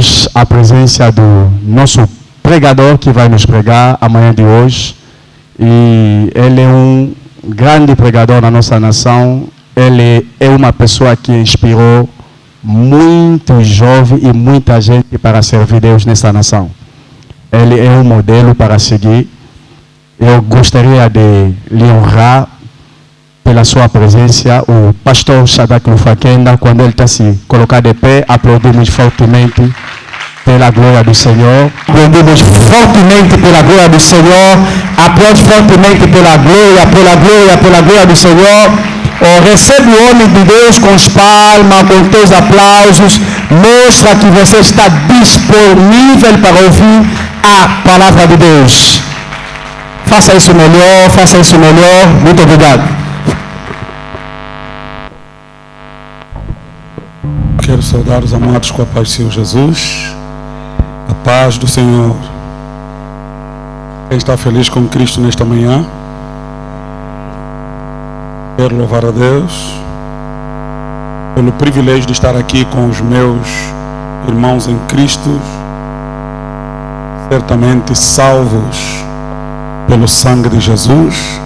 temos a presença do nosso pregador que vai nos pregar amanhã de hoje. E ele é um grande pregador na nossa nação. Ele é uma pessoa que inspirou muitos jovens e muita gente para servir Deus nessa nação. Ele é um modelo para seguir. Eu gostaria de lhe honrar pela sua presença, o pastor Shadrach Lufakenda. Quando ele está se colocar de pé, aplaudimos fortemente pela glória do Senhor. Aplaudimos fortemente pela glória do Senhor. Aplaude fortemente pela glória do Senhor. Oh, recebe o homem de Deus com as palmas, com teus aplausos. Mostra que você está disponível para ouvir a palavra de Deus. Faça isso melhor. Muito obrigado. Quero saudar os amados com a paz do Senhor Jesus. A paz do Senhor. Quem está feliz com Cristo nesta manhã? Quero louvar a Deus pelo privilégio de estar aqui com os meus irmãos em Cristo, certamente salvos pelo sangue de Jesus,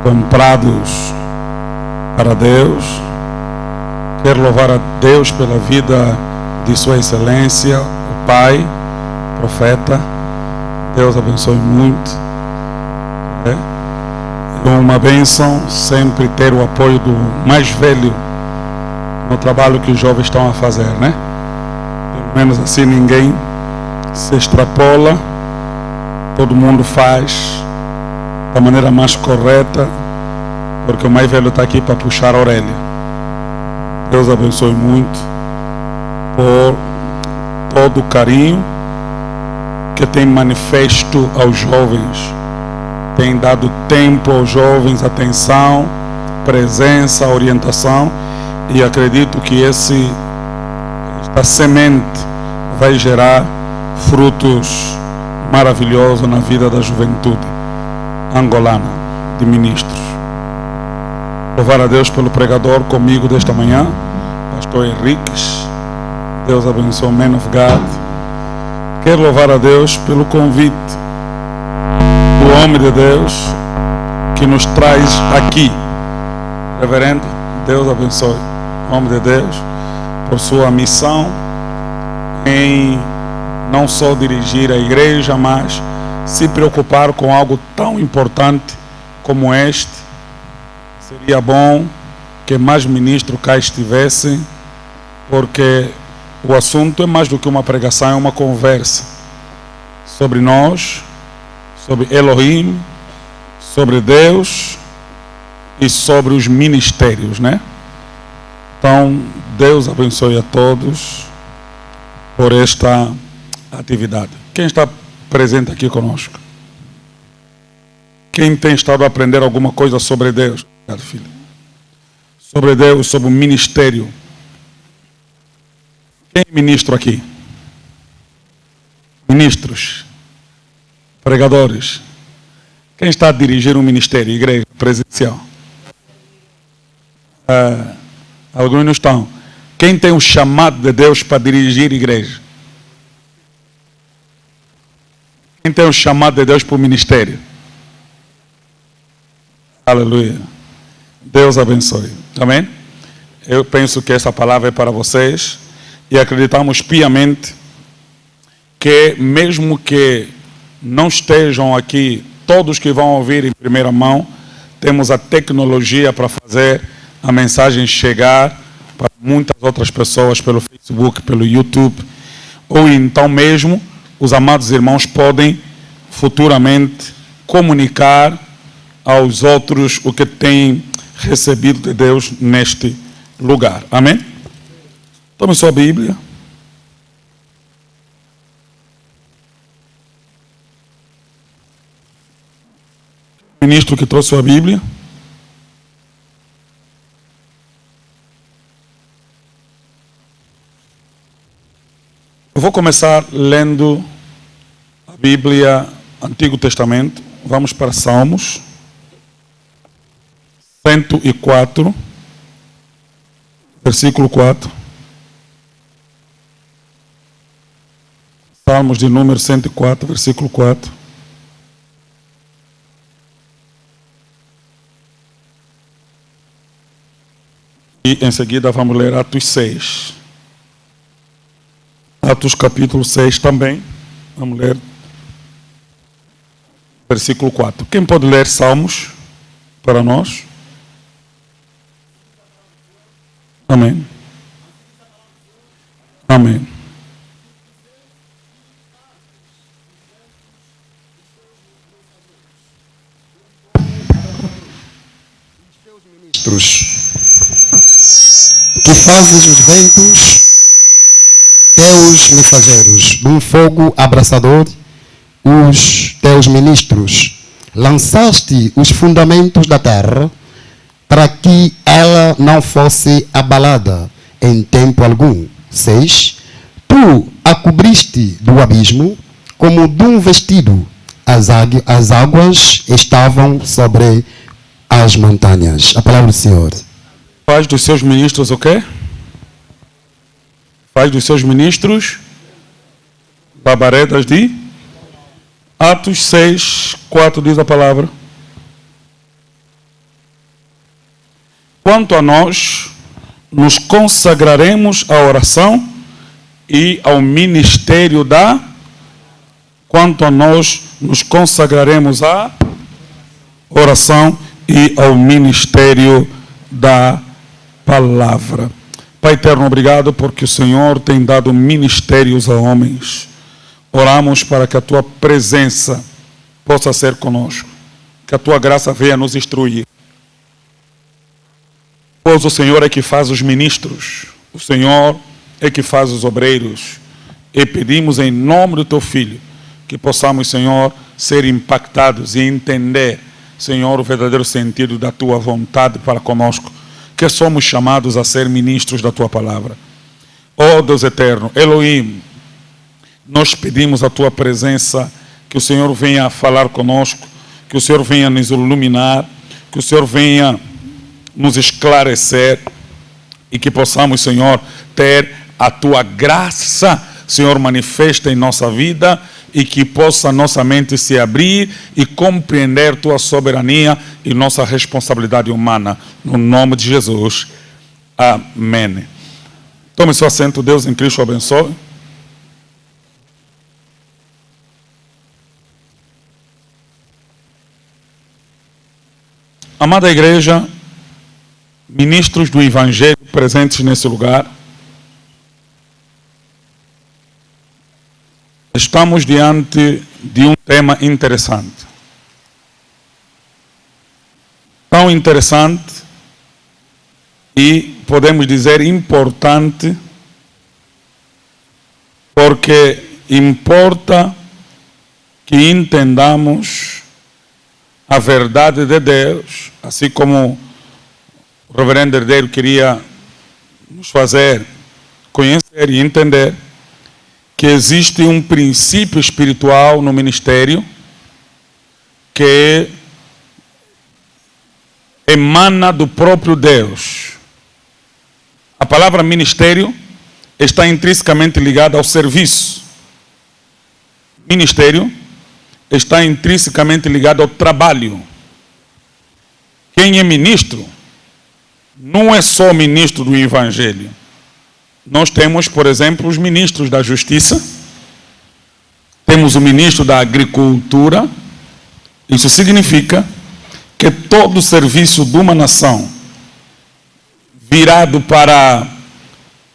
comprados para Deus. Quero louvar a Deus pela vida de Sua Excelência, o Pai, profeta. Deus abençoe muito. É uma bênção sempre ter o apoio do mais velho no trabalho que os jovens estão a fazer, né? Pelo menos assim ninguém se extrapola. Todo mundo faz da maneira mais correta, porque o mais velho está aqui para puxar a orelha. Deus abençoe muito por todo o carinho que tem manifesto aos jovens. Tem dado tempo aos jovens, atenção, presença, orientação. E acredito que esta semente vai gerar frutos maravilhosos na vida da juventude angolana de ministros. Louvar a Deus pelo pregador comigo desta manhã, pastor Henriques. Deus abençoe, man of God. Quero louvar a Deus pelo convite do homem de Deus que nos traz aqui, reverendo. Deus abençoe, homem de Deus, por sua missão em não só dirigir a igreja, mas se preocupar com algo tão importante como este. Seria bom que mais ministros cá estivessem, porque o assunto é mais do que uma pregação, é uma conversa sobre nós, sobre Elohim, sobre Deus e sobre os ministérios, né? Então, Deus abençoe a todos por esta atividade. Quem está presente aqui conosco? Quem tem estado a aprender alguma coisa sobre Deus? Filho, sobre Deus, sobre o ministério. Quem é ministro aqui? Ministros, pregadores. Quem está a dirigir um ministério, igreja presencial? Alguns não estão. Quem tem o chamado de Deus para dirigir igreja? Quem tem o chamado de Deus para o ministério? Aleluia. Deus abençoe. Amém? Eu penso que essa palavra é para vocês e acreditamos piamente que mesmo que não estejam aqui todos que vão ouvir em primeira mão, temos a tecnologia para fazer a mensagem chegar para muitas outras pessoas pelo Facebook, pelo YouTube, ou então mesmo os amados irmãos podem futuramente comunicar aos outros o que têm recebido de Deus neste lugar. Amém? Tome sua Bíblia. O ministro que trouxe sua Bíblia. Eu vou começar lendo a Bíblia, Antigo Testamento. Vamos para Salmos 104, versículo 4. Salmos de número 104, versículo 4. E em seguida vamos ler Atos 6. Atos capítulo 6 também. Vamos ler versículo 4. Quem pode ler Salmos para nós? Amém. Amém. Tu fazes os ventos teus mensageiros, de um fogo abrasador, os teus ministros. Lançaste os fundamentos da terra, para que ela não fosse abalada em tempo algum. 6. Tu a cobriste do abismo, como de um vestido. As águas estavam sobre as montanhas. A palavra do Senhor. Faz dos seus ministros o quê? Faz dos seus ministros labaredas de... Atos 6, 4 diz a palavra. Quanto a nós, nos consagraremos à oração e ao ministério da... Quanto a nós, nos consagraremos à oração e ao ministério da palavra. Pai eterno, obrigado porque o Senhor tem dado ministérios a homens. Oramos para que a tua presença possa ser conosco, que a tua graça venha nos instruir. Pois o Senhor é que faz os ministros, o Senhor é que faz os obreiros. E pedimos em nome do teu Filho que possamos, Senhor, ser impactados e entender, Senhor, o verdadeiro sentido da tua vontade para conosco, que somos chamados a ser ministros da tua palavra. Ó Deus eterno, Elohim, nós pedimos a tua presença, que o Senhor venha falar conosco, que o Senhor venha nos iluminar, que o Senhor venha nos esclarecer e que possamos, Senhor, ter a tua graça, Senhor, manifesta em nossa vida e que possa nossa mente se abrir e compreender tua soberania e nossa responsabilidade humana. No nome de Jesus. Amém. Tome seu assento, Deus em Cristo o abençoe. Amada igreja, ministros do Evangelho presentes nesse lugar, estamos diante de um tema interessante. Tão interessante e, podemos dizer, importante, porque importa que entendamos a verdade de Deus, assim como o reverendo herdeiro queria nos fazer conhecer e entender que existe um princípio espiritual no ministério que emana do próprio Deus. A palavra ministério está intrinsecamente ligada ao serviço. Ministério está intrinsecamente ligado ao trabalho. Quem é ministro não é só ministro do Evangelho. Nós temos, por exemplo, os ministros da Justiça, temos o ministro da Agricultura. Isso significa que todo o serviço de uma nação virado para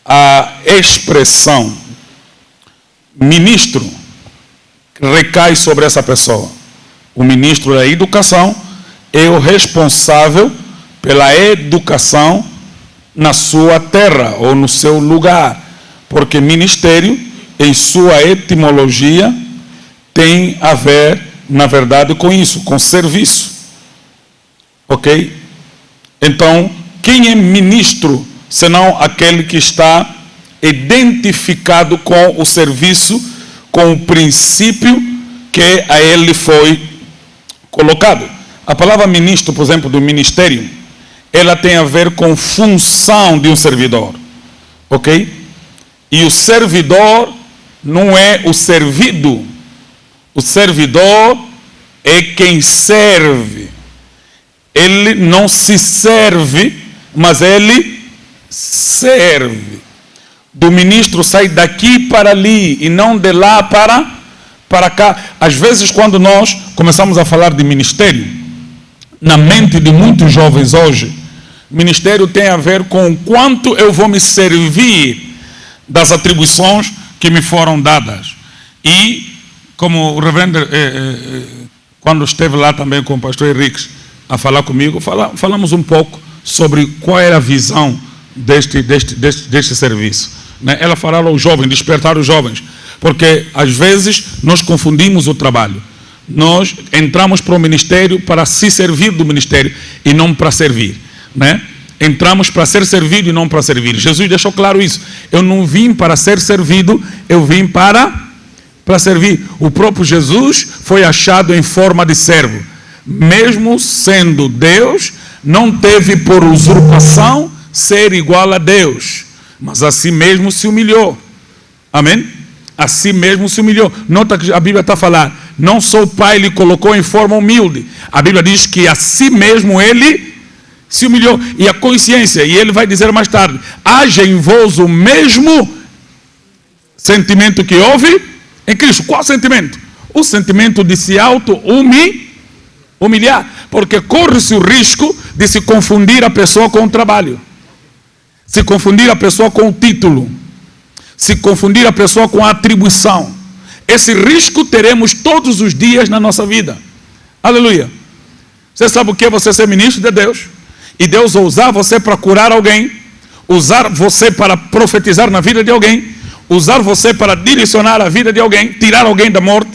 a expressão ministro recai sobre essa pessoa. O ministro da Educação é o responsável pela educação na sua terra ou no seu lugar, porque ministério, em sua etimologia, tem a ver, na verdade, com isso, com serviço. Ok? Então, quem é ministro, senão aquele que está identificado com o serviço, com o princípio que a ele foi colocado. A palavra ministro, por exemplo, do ministério, ela tem a ver com função de um servidor, ok? E o servidor não é o servido. O servidor é quem serve. Ele não se serve, mas ele serve. Do ministro sai daqui para ali e não de lá para cá. Às vezes, quando nós começamos a falar de ministério, na mente de muitos jovens hoje, ministério tem a ver com o quanto eu vou me servir das atribuições que me foram dadas. E, como o reverendo, quando esteve lá também com o pastor Henrique a falar comigo, falamos um pouco sobre qual era a visão deste serviço. Né? Ela falava aos jovens, despertar os jovens, porque às vezes nós confundimos o trabalho. Nós entramos para o ministério para se servir do ministério e não para servir. Né? Entramos para ser servido e não para servir. Jesus deixou claro isso. Eu não vim para ser servido, eu vim para servir. O próprio Jesus foi achado em forma de servo. Mesmo sendo Deus, não teve por usurpação ser igual a Deus, mas a si mesmo se humilhou. Amém? A si mesmo se humilhou. Nota que a Bíblia está a falar, não só o Pai lhe colocou em forma humilde. A Bíblia diz que a si mesmo ele se humilhou. E a consciência, e ele vai dizer mais tarde, haja em vós o mesmo sentimento que houve em Cristo. Qual sentimento? O sentimento de se humilhar, porque corre-se o risco de se confundir a pessoa com o trabalho, se confundir a pessoa com o título, se confundir a pessoa com a atribuição. Esse risco teremos todos os dias na nossa vida. Aleluia. Você sabe o que é você ser ministro de Deus? E Deus usar você para curar alguém, usar você para profetizar na vida de alguém, usar você para direcionar a vida de alguém, tirar alguém da morte.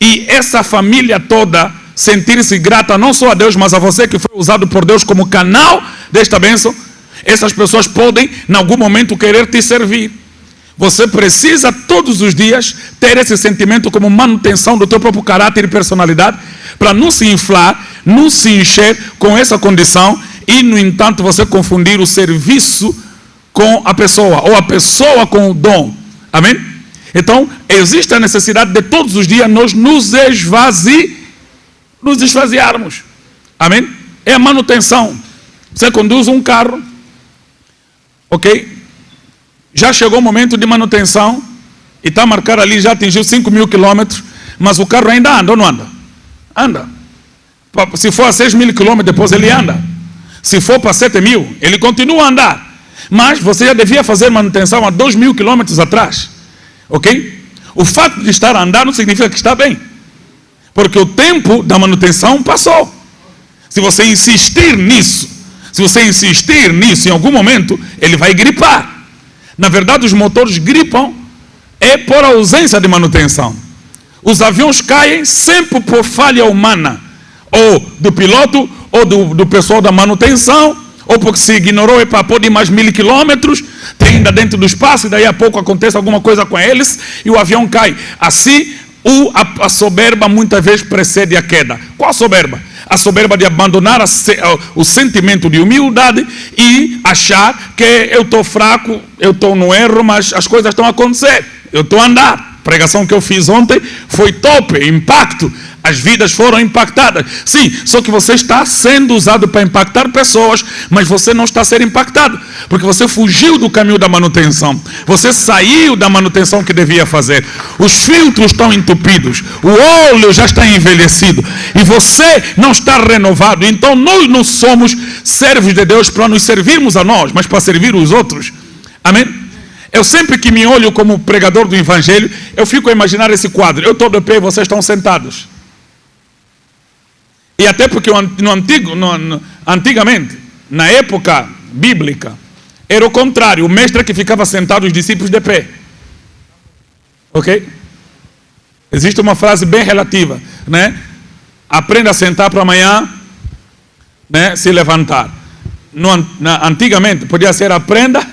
E essa família toda sentir-se grata não só a Deus, mas a você que foi usado por Deus como canal desta bênção. Essas pessoas podem, em algum momento, querer te servir. Você precisa, todos os dias, ter esse sentimento como manutenção do teu próprio caráter e personalidade, para não se inflar, não se encher com essa condição e, no entanto, você confundir o serviço com a pessoa, ou a pessoa com o dom. Amém? Então, existe a necessidade de todos os dias nós nos esvaziarmos. Amém? É a manutenção. Você conduz um carro, ok? Já chegou o momento de manutenção e está marcado ali, já atingiu 5.000 quilômetros, mas o carro ainda anda ou não anda? Anda. Se for a 6.000 quilômetros, depois ele anda. Se for para 7.000, ele continua a andar. Mas você já devia fazer manutenção a 2.000 quilômetros atrás. Ok? O fato de estar a andar não significa que está bem, porque o tempo da manutenção passou. Se você insistir nisso, em algum momento, ele vai gripar. Na verdade, os motores gripam é por ausência de manutenção. Os aviões caem sempre por falha humana, ou do piloto, ou do pessoal da manutenção, ou porque se ignorou e para pôr mais 1.000 quilômetros, tem ainda dentro do espaço, e daí a pouco acontece alguma coisa com eles, e o avião cai. Assim, a soberba muitas vezes precede a queda. Qual a soberba? A soberba de abandonar o sentimento de humildade e achar que eu estou fraco, eu estou no erro, mas as coisas estão a acontecer, eu estou a andar. A pregação que eu fiz ontem foi top, impacto. As vidas foram impactadas. Sim, só que você está sendo usado para impactar pessoas, mas você não está sendo impactado, porque você fugiu do caminho da manutenção. Você saiu da manutenção que devia fazer. Os filtros estão entupidos, o óleo já está envelhecido, e você não está renovado. Então nós não somos servos de Deus para nos servirmos a nós, mas para servir os outros. Amém? Eu sempre que me olho como pregador do Evangelho, eu fico a imaginar esse quadro. Eu estou de pé e vocês estão sentados. E até porque antigamente, na época bíblica, era o contrário. O mestre que ficava sentado, os discípulos de pé. Ok? Existe uma frase bem relativa, né? Aprenda a sentar para amanhã, né, se levantar. Antigamente, podia ser aprenda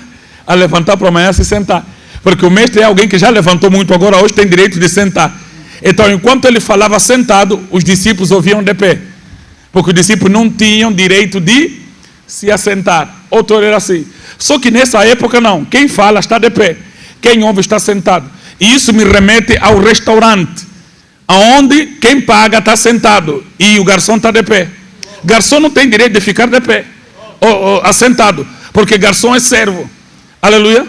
a levantar para amanhã se sentar. Porque o mestre é alguém que já levantou muito, agora hoje tem direito de sentar. Então, enquanto ele falava sentado, os discípulos ouviam de pé. Porque os discípulos não tinham direito de se assentar. Outro era assim. Só que nessa época não. Quem fala está de pé. Quem ouve está sentado. E isso me remete ao restaurante, onde quem paga está sentado e o garçom está de pé. Garçom não tem direito de ficar de pé ou assentado, porque garçom é servo. Aleluia.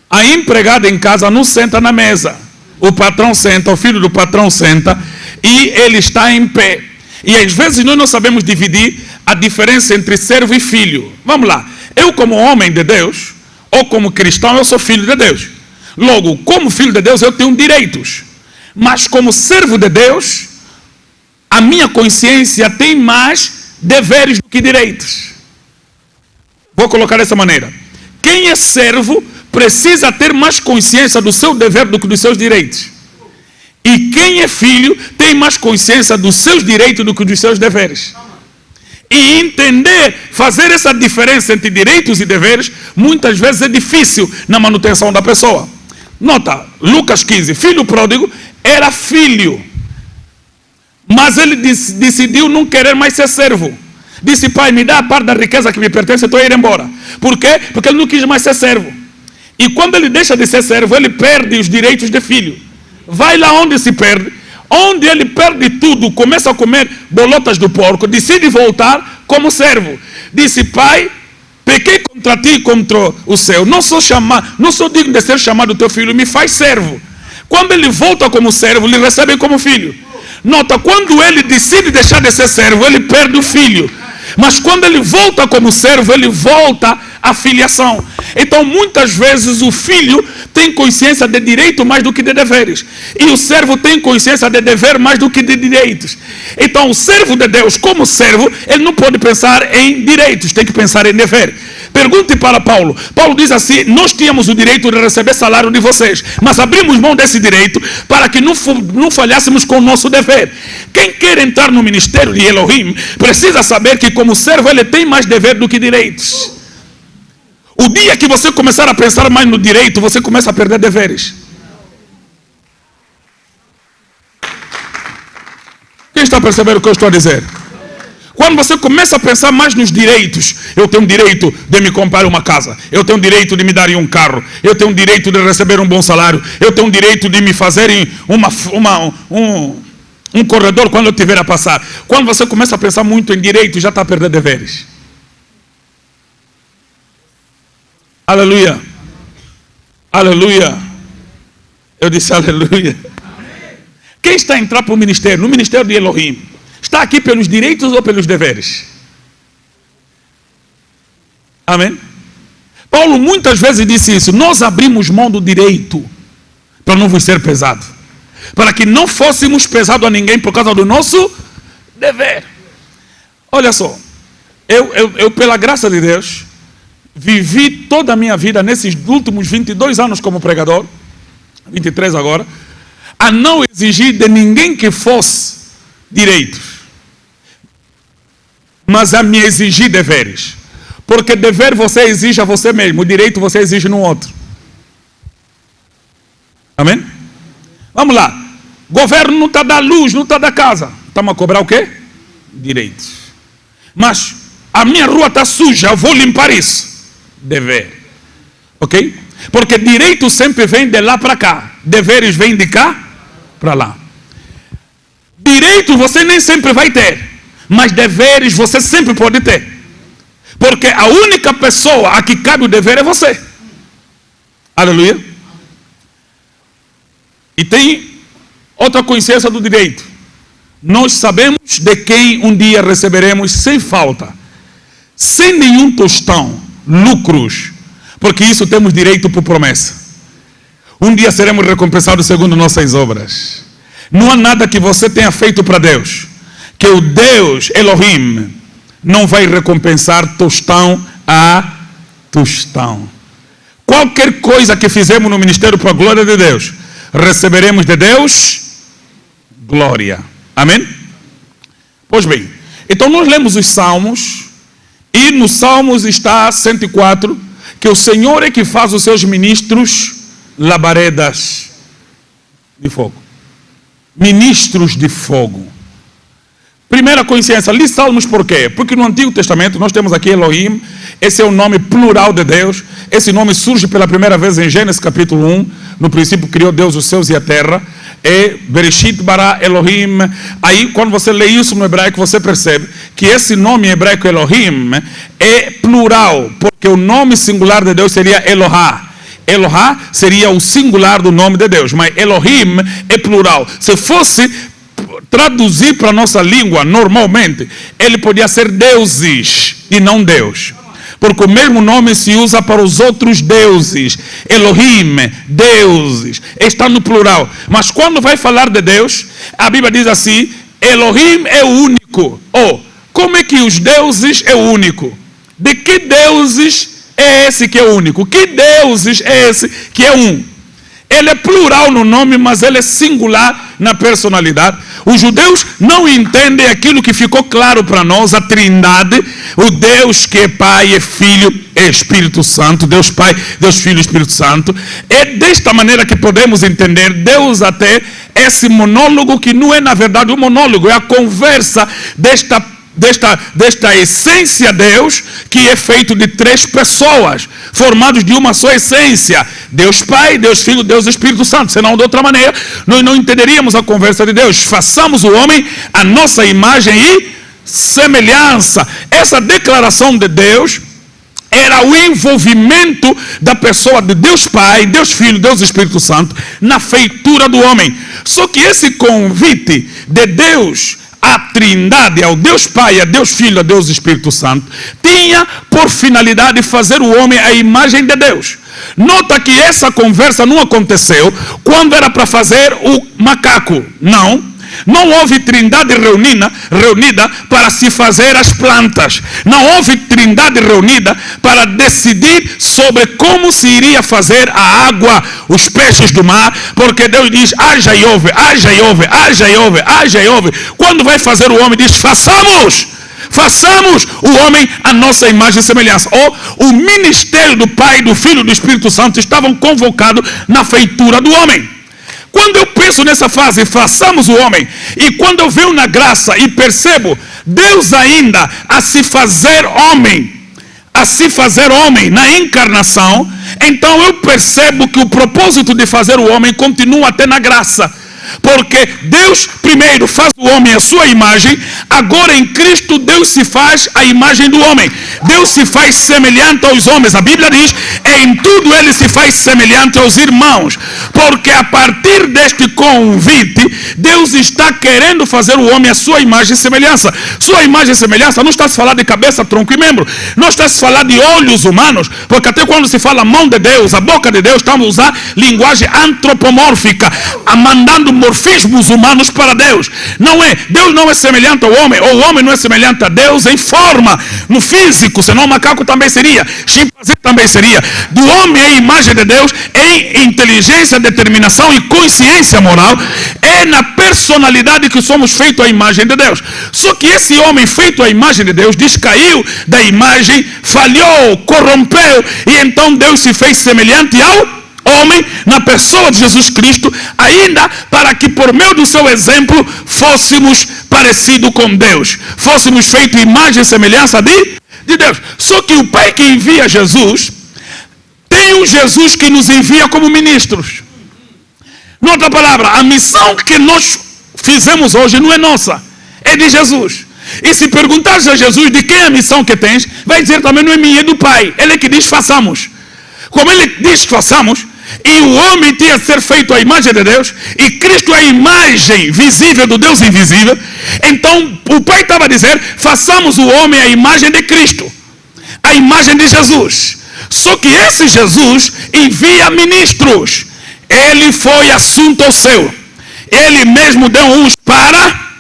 A empregada em casa não senta na mesa. O patrão senta, o filho do patrão senta e ele está em pé. E às vezes nós não sabemos dividir a diferença entre servo e filho. Vamos lá. Eu, como homem de Deus, ou como cristão, eu sou filho de Deus. Logo, como filho de Deus, eu tenho direitos. Mas como servo de Deus, a minha consciência tem mais deveres do que direitos. Vou colocar dessa maneira. Quem é servo precisa ter mais consciência do seu dever do que dos seus direitos. E quem é filho tem mais consciência dos seus direitos do que dos seus deveres. E entender, fazer essa diferença entre direitos e deveres, muitas vezes é difícil na manutenção da pessoa. Nota, Lucas 15, filho pródigo era filho, mas ele decidiu não querer mais ser servo. Disse, pai, me dá a parte da riqueza que me pertence, eu estou a ir embora. Por quê? Porque ele não quis mais ser servo. E quando ele deixa de ser servo, ele perde os direitos de filho. Vai lá onde se perde, onde ele perde tudo, começa a comer bolotas do porco, decide voltar como servo. Disse, pai, pequei contra ti e contra o céu, não sou digno de ser chamado teu filho, me faz servo. Quando ele volta como servo, lhe recebem como filho. Nota, quando ele decide deixar de ser servo, ele perde o filho. Mas quando ele volta como servo, ele volta à filiação. Então, muitas vezes, o filho tem consciência de direito mais do que de deveres. E o servo tem consciência de dever mais do que de direitos. Então, o servo de Deus, como servo, ele não pode pensar em direitos, tem que pensar em dever. Pergunte para Paulo. Paulo diz assim, nós tínhamos o direito de receber salário de vocês, mas abrimos mão desse direito para que não falhássemos com o nosso dever. Quem quer entrar no ministério de Elohim, precisa saber que como servo ele tem mais dever do que direitos. O dia que você começar a pensar mais no direito, você começa a perder deveres. Quem está percebendo o que eu estou a dizer? Quando você começa a pensar mais nos direitos, eu tenho direito de me comprar uma casa, eu tenho direito de me darem um carro, eu tenho direito de receber um bom salário, eu tenho direito de me fazerem um corredor quando eu tiver a passar. Quando você começa a pensar muito em direito, já está a perder deveres. Aleluia. Aleluia. Eu disse aleluia. Quem está a entrar para o ministério? No ministério de Elohim, está aqui pelos direitos ou pelos deveres? Amém? Paulo muitas vezes disse isso. Nós abrimos mão do direito para não vos ser pesado, para que não fôssemos pesados a ninguém por causa do nosso dever. Olha só, eu pela graça de Deus vivi toda a minha vida nesses últimos 22 anos como pregador, 23 agora, a não exigir de ninguém que fosse direitos, mas a me exigir deveres. Porque dever você exige a você mesmo, o direito você exige no outro. Amém? Vamos lá. Governo não está da luz, não está da casa. Estamos a cobrar o quê? Direitos. Mas a minha rua está suja, eu vou limpar isso. Dever. Ok? Porque direito sempre vem de lá para cá. Deveres vêm de cá para lá. Direito você nem sempre vai ter, mas deveres você sempre pode ter. Porque a única pessoa a que cabe o dever é você. Aleluia. E tem outra consciência do direito. Nós sabemos de quem um dia receberemos sem falta, sem nenhum tostão, lucros, porque isso temos direito por promessa. Um dia seremos recompensados segundo nossas obras. Não há nada que você tenha feito para Deus que o Deus Elohim não vai recompensar tostão a tostão. Qualquer coisa que fizemos no ministério para a glória de Deus, receberemos de Deus glória. Amém? Pois bem, então nós lemos os Salmos, e nos Salmos está 104, que o Senhor é que faz os seus ministros labaredas de fogo. Ministros de fogo. Primeira coincidência, li Salmos por quê? Porque no Antigo Testamento nós temos aqui Elohim, esse é o nome plural de Deus, esse nome surge pela primeira vez em Gênesis capítulo 1, no princípio criou Deus os céus e a terra, é Bereshit bara Elohim. Aí quando você lê isso no hebraico, você percebe que esse nome em hebraico Elohim é plural, porque o nome singular de Deus seria Elohá. Elohá seria o singular do nome de Deus, mas Elohim é plural. Se fosse traduzir para a nossa língua, normalmente, ele podia ser deuses e não Deus. Porque o mesmo nome se usa para os outros deuses. Elohim, deuses, está no plural. Mas quando vai falar de Deus, a Bíblia diz assim, Elohim é o único. Como é que os deuses é o único? De que deuses é esse que é o único? Que deuses é esse que é um? Ele é plural no nome, mas ele é singular na personalidade. Os judeus não entendem aquilo que ficou claro para nós, a trindade, o Deus que é Pai, é Filho, é Espírito Santo, Deus Pai, Deus Filho e Espírito Santo. É desta maneira que podemos entender Deus até esse monólogo, que não é na verdade um monólogo, é a conversa desta essência Deus, que é feito de três pessoas, formados de uma só essência, Deus Pai, Deus Filho, Deus Espírito Santo. Senão, de outra maneira, nós não entenderíamos a conversa de Deus. Façamos o homem a nossa imagem e semelhança. Essa declaração de Deus era o envolvimento da pessoa de Deus Pai, Deus Filho, Deus Espírito Santo na feitura do homem. Só que esse convite de Deus a trindade, ao Deus Pai, a Deus Filho, a Deus Espírito Santo, tinha por finalidade fazer o homem à imagem de Deus. Nota que essa conversa não aconteceu quando era para fazer o macaco. Não houve trindade reunida para se fazer as plantas. Não houve trindade reunida para decidir sobre como se iria fazer a água, os peixes do mar, porque Deus diz, haja e ouve, haja e ouve, haja e ouve, haja e ouve. Quando vai fazer o homem, diz, façamos o homem a nossa imagem e semelhança. O ministério do Pai, do Filho e do Espírito Santo estavam convocados na feitura do homem. Quando eu penso nessa fase, façamos o homem, e quando eu venho na graça e percebo Deus ainda a se fazer homem na encarnação, então eu percebo que o propósito de fazer o homem continua até na graça. Porque Deus primeiro faz o homem à sua imagem, agora em Cristo Deus se faz a imagem do homem. Deus se faz semelhante aos homens. A Bíblia diz, em tudo ele se faz semelhante aos irmãos. Porque a partir deste convite, Deus está querendo fazer o homem à sua imagem e semelhança. Sua imagem e semelhança não está se falar de cabeça, tronco e membro. Não está se falar de olhos humanos, porque até quando se fala a mão de Deus, a boca de Deus, estamos a usar linguagem antropomórfica, mandando morfismos humanos para Deus. Deus não é semelhante ao homem, ou o homem não é semelhante a Deus em forma, no físico, senão o macaco também seria, chimpanzé também seria. Do homem é a imagem de Deus em inteligência, determinação e consciência moral. É na personalidade que somos feitos à imagem de Deus. Só que esse homem feito à imagem de Deus descaiu da imagem, falhou, corrompeu, e então Deus se fez semelhante ao homem na pessoa de Jesus Cristo, ainda para que por meio do seu exemplo fôssemos parecidos com Deus, fôssemos feitos imagem e semelhança de Deus. Só que o Pai que envia Jesus tem um Jesus que nos envia como ministros. Em outra palavra, a missão que nós fizemos hoje não é nossa, é de Jesus. E se perguntares a Jesus de quem é a missão que tens, vai dizer também não é minha, é do Pai. Ele é que diz façamos. Como ele diz façamos, e o homem tinha de ser feito à imagem de Deus, e Cristo é a imagem visível do Deus invisível, então o Pai estava a dizer, façamos o homem à imagem de Cristo, a imagem de Jesus. Só que esse Jesus envia ministros. Ele foi assunto ao seu. Ele mesmo deu uns para,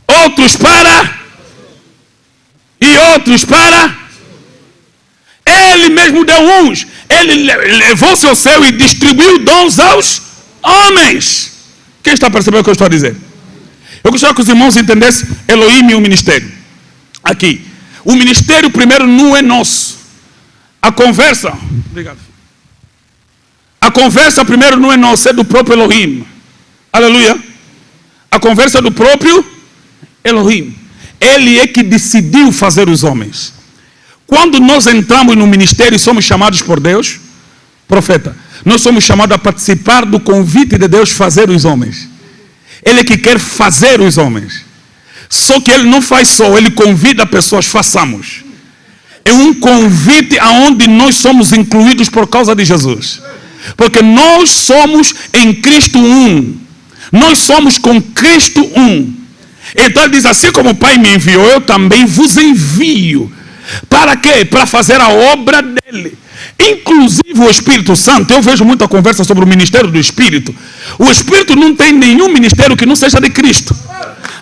outros para, e outros para. Ele mesmo deu uns. Ele levou-se ao céu e distribuiu dons aos homens. Quem está percebendo o que eu estou a dizer? Eu gostaria que os irmãos entendessem Elohim e o ministério. Aqui. O ministério primeiro não é nosso. A conversa. Obrigado. A conversa primeiro não é nossa, é do próprio Elohim. Aleluia. A conversa é do próprio Elohim. Ele é que decidiu fazer os homens. Quando nós entramos no ministério e somos chamados por Deus, profeta, nós somos chamados a participar do convite de Deus fazer os homens. Ele é que quer fazer os homens. Só que Ele não faz só, Ele convida pessoas, façamos. É um convite aonde nós somos incluídos por causa de Jesus. Porque nós somos em Cristo um. Nós somos com Cristo um. Então Ele diz, assim como o Pai me enviou, eu também vos envio. Para quê? Para fazer a obra dEle. Inclusive o Espírito Santo. Eu vejo muita conversa sobre o ministério do Espírito. O Espírito não tem nenhum ministério que não seja de Cristo.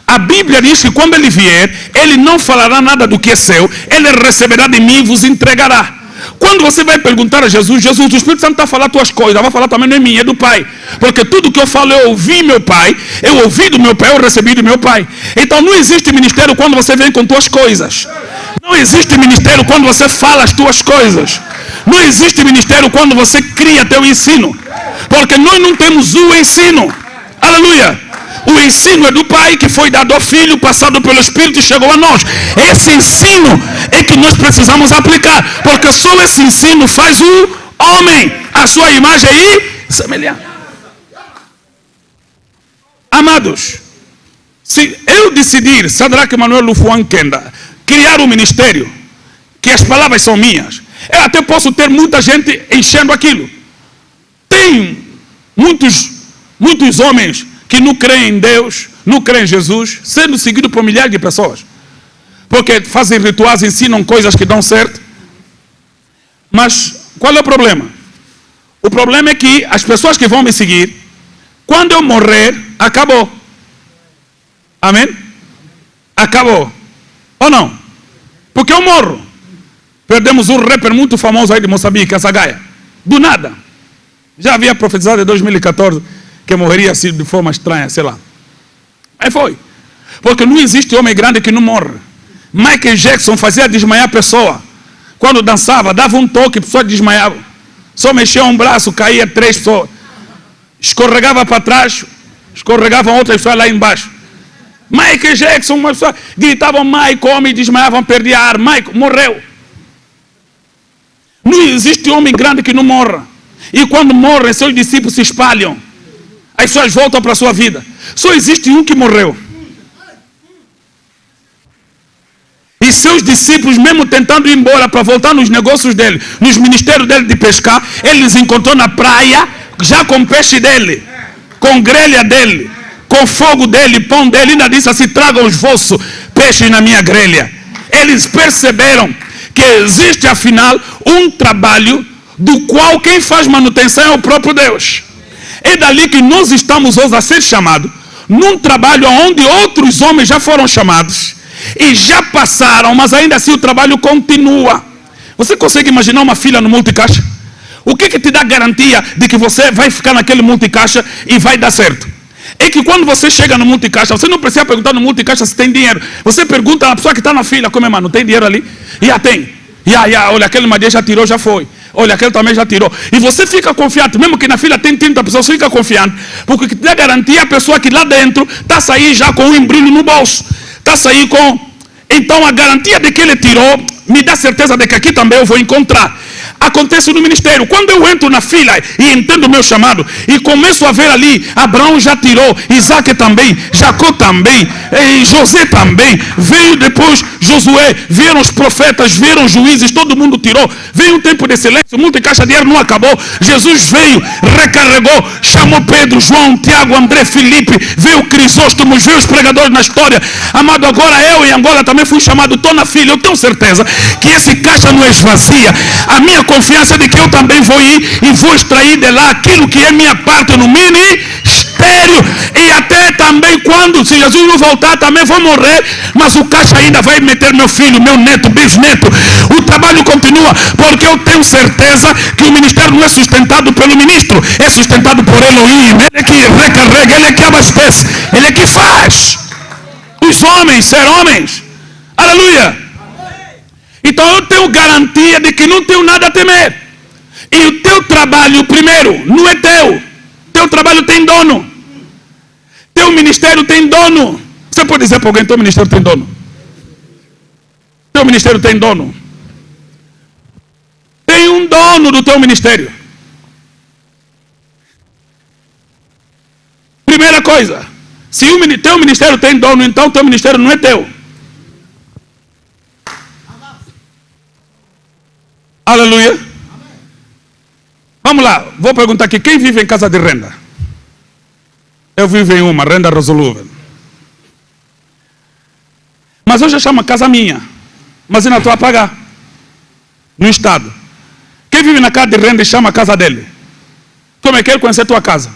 A Bíblia diz que quando Ele vier, Ele não falará nada do que é seu. Ele receberá de mim e vos entregará. Quando você vai perguntar a Jesus, Jesus, o Espírito Santo está a falar tuas coisas, vai falar também não é minha, é do Pai. Porque tudo que eu falo, eu ouvi meu Pai, eu ouvi do meu Pai, eu recebi do meu Pai. Então não existe ministério quando você vem com tuas coisas. Não existe ministério quando você fala as tuas coisas. Não existe ministério quando você cria teu ensino. Porque nós não temos o ensino. Aleluia. O ensino é do Pai, que foi dado ao Filho, passado pelo Espírito e chegou a nós. Esse ensino é que nós precisamos aplicar. Porque só esse ensino faz o homem a sua imagem e semelhança. Amados, se eu decidir, Sadraque Manuel Lufuan Kenda, criar um ministério, que as palavras são minhas, eu até posso ter muita gente enchendo aquilo. Tem muitos homens que não creem em Deus, não creem em Jesus, sendo seguido por milhares de pessoas. Porque fazem rituais, ensinam coisas que dão certo. Mas qual é o problema? O problema é que as pessoas que vão me seguir, quando eu morrer, acabou. Amém? Acabou. Ou não? Porque eu morro. Perdemos um rapper muito famoso aí de Moçambique, Azagaia. Do nada. Já havia profetizado em 2014 que morreria assim de forma estranha, sei lá. Aí foi. Porque não existe homem grande que não morre. Michael Jackson fazia desmaiar a pessoa. Quando dançava, dava um toque, a pessoa desmaiava. Só mexia um braço, caía 3 pessoas. Escorregava para trás, escorregavam outras pessoas lá embaixo. Michael Jackson, uma pessoa gritavam Michael, homem, desmaiavam, perdia ar. Michael, morreu. Não existe homem grande que não morra. E quando morrem, seus discípulos se espalham. As pessoas voltam para a sua vida. Só existe um que morreu. E seus discípulos, mesmo tentando ir embora para voltar nos negócios dele, nos ministérios dele de pescar, ele os encontrou na praia, já com peixe dele, com grelha dele, com fogo dele, pão dele. Ainda disse assim, tragam os vossos peixes na minha grelha. Eles perceberam que existe afinal um trabalho do qual quem faz manutenção é o próprio Deus. É dali que nós estamos hoje a ser chamados, num trabalho onde outros homens já foram chamados e já passaram, mas ainda assim o trabalho continua. Você consegue imaginar uma fila no multicaixa? O que te dá garantia de que você vai ficar naquele multicaixa e vai dar certo? É que quando você chega no multicaixa, você não precisa perguntar no multicaixa se tem dinheiro. Você pergunta à pessoa que está na fila, como é, mano, tem dinheiro ali? Tem. Olha, aquele madeira já tirou, já foi. Olha, aquele também já tirou. E você fica confiante, mesmo que na fila tem 30 pessoas, você fica confiante. Porque te dá garantia a pessoa que lá dentro está saindo já com um embrulho no bolso. Está saindo com... Então a garantia de que ele tirou, me dá certeza de que aqui também eu vou encontrar. Acontece no ministério. Quando eu entro na fila e entendo o meu chamado e começo a ver ali, Abraão já tirou, Isaac também, Jacó também, José também, veio depois Josué, viram os profetas, viram os juízes, todo mundo tirou, veio um tempo de silêncio, multicaixa de dinheiro não acabou, Jesus veio, recarregou, chamou Pedro, João, Tiago, André, Filipe, veio Crisóstomos, veio os pregadores na história. Amado, agora eu em Angola também fui chamado, estou na fila, eu tenho certeza que esse caixa não esvazia. A minha confiança de que eu também vou ir e vou extrair de lá aquilo que é minha parte no ministério. E até também quando, se Jesus não voltar, também vou morrer, mas o caixa ainda vai meter meu filho, meu neto, bisneto. O trabalho continua, porque eu tenho certeza que o ministério não é sustentado pelo ministro, é sustentado por Elohim. Ele é que recarrega, ele é que abastece, ele é que faz os homens ser homens. Aleluia. Então eu tenho garantia de que não tenho nada a temer. E o teu trabalho, primeiro, não é teu. Teu trabalho tem dono. Teu ministério tem dono. Você pode dizer para alguém, teu ministério tem dono? Teu ministério tem dono. Tem um dono do teu ministério. Primeira coisa, se o teu ministério tem dono, então teu ministério não é teu. Aleluia. Vamos lá, vou perguntar aqui, quem vive em casa de renda? Eu vivo em uma, renda resolúvel. Mas hoje eu chamo casa minha, mas ainda estou a pagar no Estado. Quem vive na casa de renda e chama a casa dele? Como é que ele conhecer tua casa?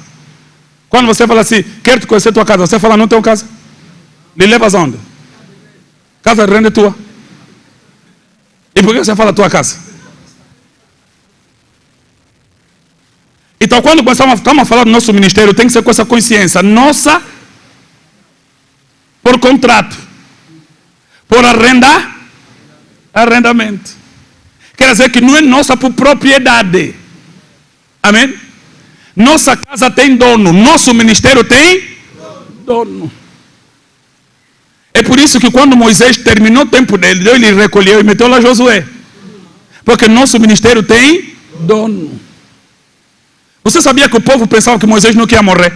Quando você fala assim, quero te conhecer tua casa, você fala, não tenho casa. Lhe levas aonde? Casa de renda é tua. E por que você fala tua casa? Então, quando estamos a falar do nosso ministério, tem que ser com essa consciência. Nossa, por contrato. Por arrendamento. Quer dizer que não é nossa por propriedade. Amém? Nossa casa tem dono. Nosso ministério tem dono. É por isso que quando Moisés terminou o tempo dele, Deus lhe recolheu e meteu lá Josué. Porque nosso ministério tem dono. Você sabia que o povo pensava que Moisés não ia morrer?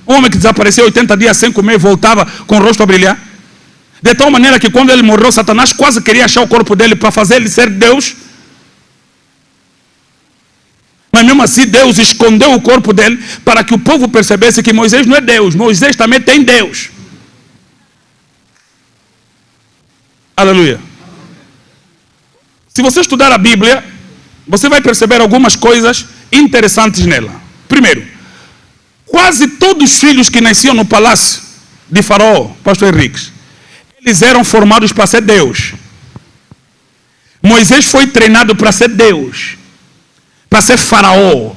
Um homem que desapareceu 80 dias sem comer, voltava com o rosto a brilhar. De tal maneira que quando ele morreu, Satanás quase queria achar o corpo dele para fazer ele ser Deus. Mas mesmo assim Deus escondeu o corpo dele para que o povo percebesse que Moisés não é Deus. Moisés também tem Deus. Aleluia. Se você estudar a Bíblia, você vai perceber algumas coisas interessantes nela. Primeiro, quase todos os filhos que nasciam no palácio de Faraó, pastor Henrique, eles eram formados para ser Deus. Moisés foi treinado para ser Deus, para ser Faraó.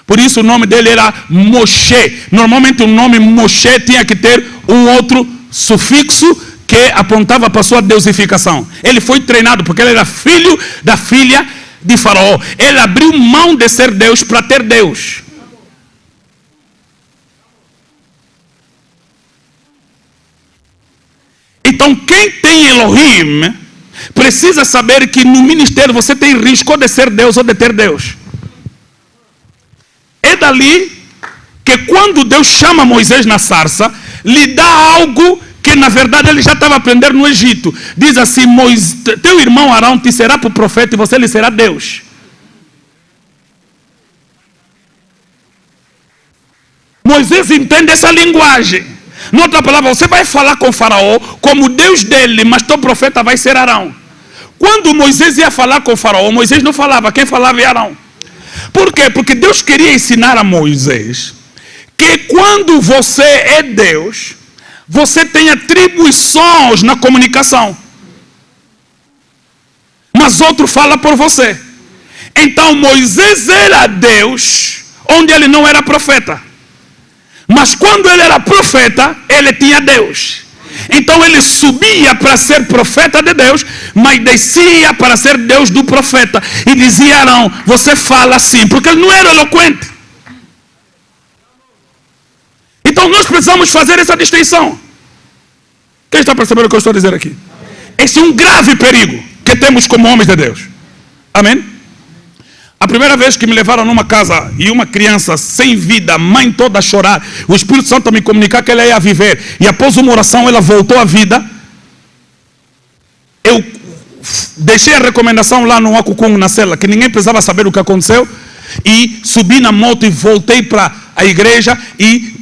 Por isso o nome dele era Moshe. Normalmente o nome Moshe tinha que ter um outro sufixo que apontava para a sua deusificação. Ele foi treinado porque ele era filho da filha de Faraó. Ele abriu mão de ser Deus para ter Deus. Então quem tem Elohim precisa saber que no ministério você tem risco de ser Deus ou de ter Deus. É dali que quando Deus chama Moisés na sarça, lhe dá algo que na verdade ele já estava aprendendo no Egito. Diz assim, teu irmão Arão te será por profeta e você lhe será Deus. Moisés entende essa linguagem. Em outra palavra, você vai falar com o Faraó como Deus dele, mas teu profeta vai ser Arão. Quando Moisés ia falar com o Faraó, Moisés não falava, quem falava é Arão. Por quê? Porque Deus queria ensinar a Moisés que quando você é Deus, você tem atribuições na comunicação, mas outro fala por você. Então Moisés era Deus onde ele não era profeta, mas quando ele era profeta, ele tinha Deus. Então ele subia para ser profeta de Deus, mas descia para ser Deus do profeta. E dizia a Arão, você fala assim, porque ele não era eloquente. Então nós precisamos fazer essa distinção. Quem está percebendo o que eu estou a dizer aqui? Esse é um grave perigo que temos como homens de Deus. Amém? A primeira vez que me levaram numa casa e uma criança sem vida, mãe toda a chorar, o Espírito Santo a me comunicar que ela ia viver, e após uma oração ela voltou à vida. Eu deixei a recomendação lá no Akukum, na cela, que ninguém precisava saber o que aconteceu, e subi na moto e voltei para a igreja e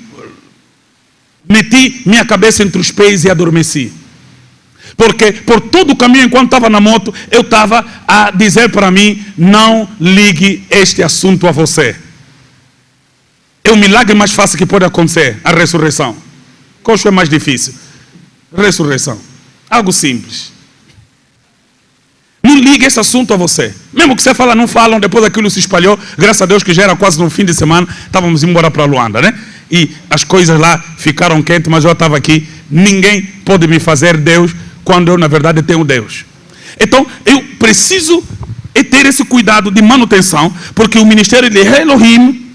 meti minha cabeça entre os pés e adormeci. Porque por todo o caminho, enquanto estava na moto, eu estava a dizer para mim, não ligue este assunto a você. É o milagre mais fácil que pode acontecer, a ressurreição. Qual é mais difícil? Ressurreição. Algo simples. Não ligue esse assunto a você. Mesmo que você fala, não falam, depois aquilo se espalhou. Graças a Deus que já era quase no fim de semana, estávamos indo embora para Luanda, né? E as coisas lá ficaram quentes, mas eu estava aqui. Ninguém pode me fazer Deus quando eu na verdade tenho Deus. Então eu preciso é ter esse cuidado de manutenção, porque o ministério de Elohim,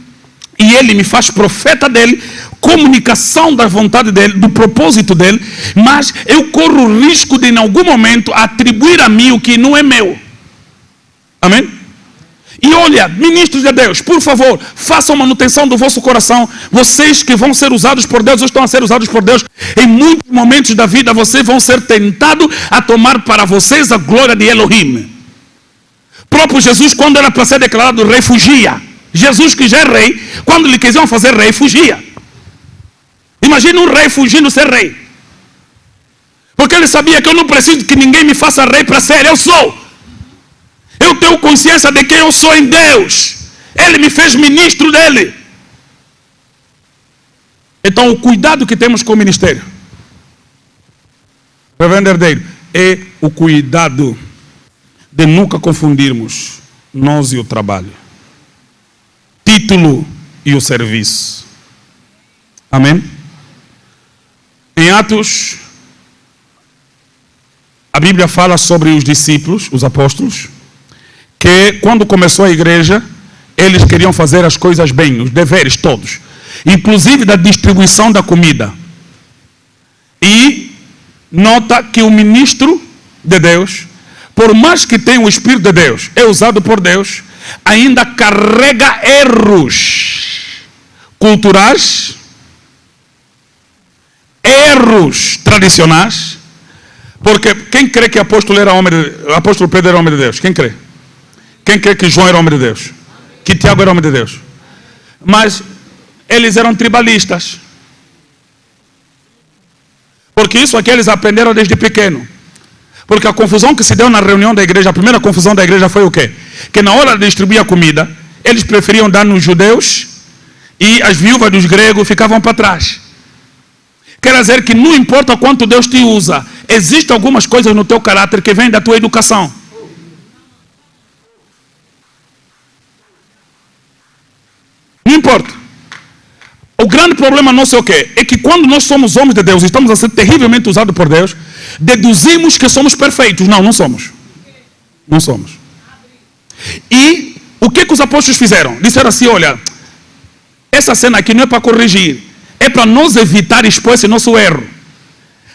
e ele me faz profeta dele, comunicação da vontade dele, do propósito dele, mas eu corro o risco de em algum momento atribuir a mim o que não é meu. Amém? E olha, ministros de Deus, por favor, façam manutenção do vosso coração. Vocês que vão ser usados por Deus, ou estão a ser usados por Deus, em muitos momentos da vida, vocês vão ser tentados a tomar para vocês a glória de Elohim. Próprio Jesus, quando era para ser declarado rei, fugia. Jesus, que já é rei, quando lhe quiseram fazer rei, fugia. Imagina um rei fugindo ser rei. Porque ele sabia que eu não preciso que ninguém me faça rei para ser, eu sou. Eu tenho consciência de quem eu sou em Deus. Ele me fez ministro dele. Então o cuidado que temos com o ministério, reverendo herdeiro, é o cuidado de nunca confundirmos nós e o trabalho, título e o serviço. Amém? Em Atos, a Bíblia fala sobre os discípulos, os apóstolos, que quando começou a igreja, eles queriam fazer as coisas bem, os deveres todos, inclusive da distribuição da comida. E nota que o ministro de Deus, por mais que tenha o Espírito de Deus, é usado por Deus, ainda carrega erros culturais, erros tradicionais, porque quem crê que o apóstolo Pedro era homem de Deus? Quem crê? Quem crê que João era homem de Deus? Que Tiago era homem de Deus? Mas eles eram tribalistas. Porque isso aqui eles aprenderam desde pequeno. Porque a confusão que se deu na reunião da igreja, a primeira confusão da igreja foi o quê? Que na hora de distribuir a comida, eles preferiam dar nos judeus e as viúvas dos gregos ficavam para trás. Quer dizer que não importa quanto Deus te usa, existem algumas coisas no teu caráter que vêm da tua educação. Não importa. O grande problema nosso é o quê? É que quando nós somos homens de Deus e estamos a ser terrivelmente usados por Deus, deduzimos que somos perfeitos. Não, não somos. Não somos. E o que os apóstolos fizeram? Disseram assim, olha, essa cena aqui não é para corrigir, é para nós evitar expor esse nosso erro.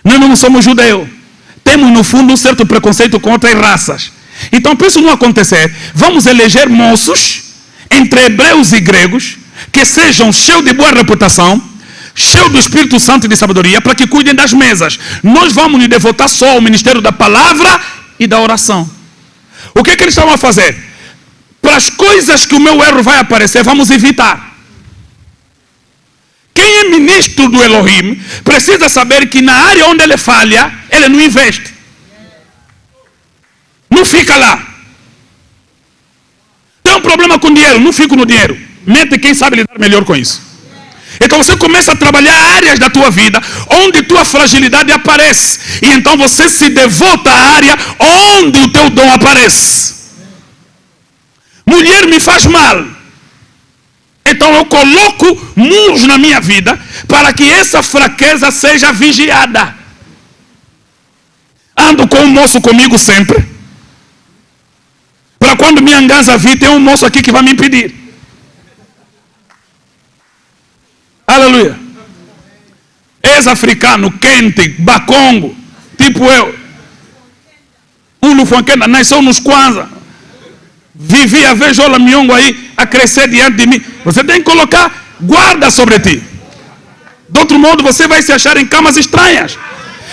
Nós não somos judeus. Temos no fundo um certo preconceito com outras raças. Então, para isso não acontecer, vamos eleger moços entre hebreus e gregos, que sejam cheios de boa reputação, cheios do Espírito Santo e de sabedoria, para que cuidem das mesas. Nós vamos nos devotar só ao ministério da palavra e da oração. O que eles estavam a fazer? Para as coisas que o meu erro vai aparecer, vamos evitar. Quem é ministro do Elohim precisa saber que na área onde ele falha, ele não investe. Não fica lá. Tem um problema com dinheiro, não fico no dinheiro. Mete quem sabe lidar melhor com isso. Então você começa a trabalhar áreas da tua vida onde tua fragilidade aparece. E então você se devota à área onde o teu dom aparece. Mulher me faz mal. Então eu coloco muros na minha vida para que essa fraqueza seja vigiada. Ando com um moço comigo sempre. Para quando me angasa vir, tem um moço aqui que vai me impedir. Aleluia. Ex-africano, quente, bacongo, tipo eu. Um lufonquena, nasceu nos Kwanza. Vivia, vejo o miongo aí a crescer diante de mim. Você tem que colocar guarda sobre ti. De outro modo, você vai se achar em camas estranhas.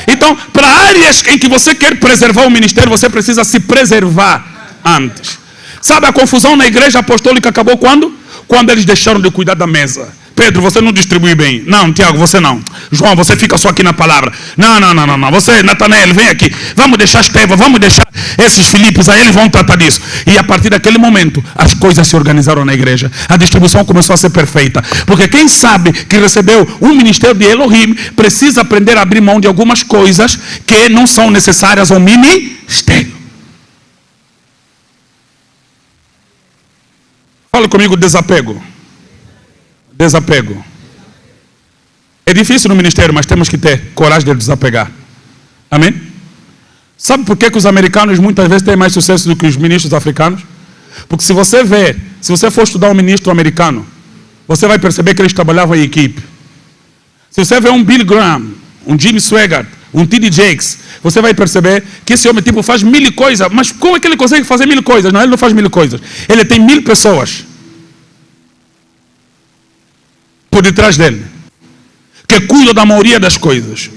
Então, para áreas em que você quer preservar o ministério, você precisa se preservar antes. Sabe, a confusão na igreja apostólica acabou quando? Quando eles deixaram de cuidar da mesa. Pedro, você não distribui bem. Não, Tiago, você não. João, você fica só aqui na palavra. Não. Você, Natanael, vem aqui. Vamos deixar Estevão, vamos deixar esses Filipos, aí eles vão tratar disso. E a partir daquele momento, as coisas se organizaram na igreja. A distribuição começou a ser perfeita. Porque quem sabe que recebeu um ministério de Elohim, precisa aprender a abrir mão de algumas coisas que não são necessárias ao ministério. Fala comigo, desapego. Desapego. É difícil no ministério, mas temos que ter coragem de desapegar. Amém? Sabe por que os americanos muitas vezes têm mais sucesso do que os ministros africanos? Porque se você for estudar um ministro americano, você vai perceber que eles trabalhavam em equipe. Se você vê um Bill Graham, um Jimmy Swaggart, um T.D. Jakes, você vai perceber que esse homem tipo faz 1000 coisas. Mas como é que ele consegue fazer 1000 coisas? Não, ele não faz 1000 coisas. Ele tem 1000 pessoas por detrás dele, que cuidam da maioria das coisas.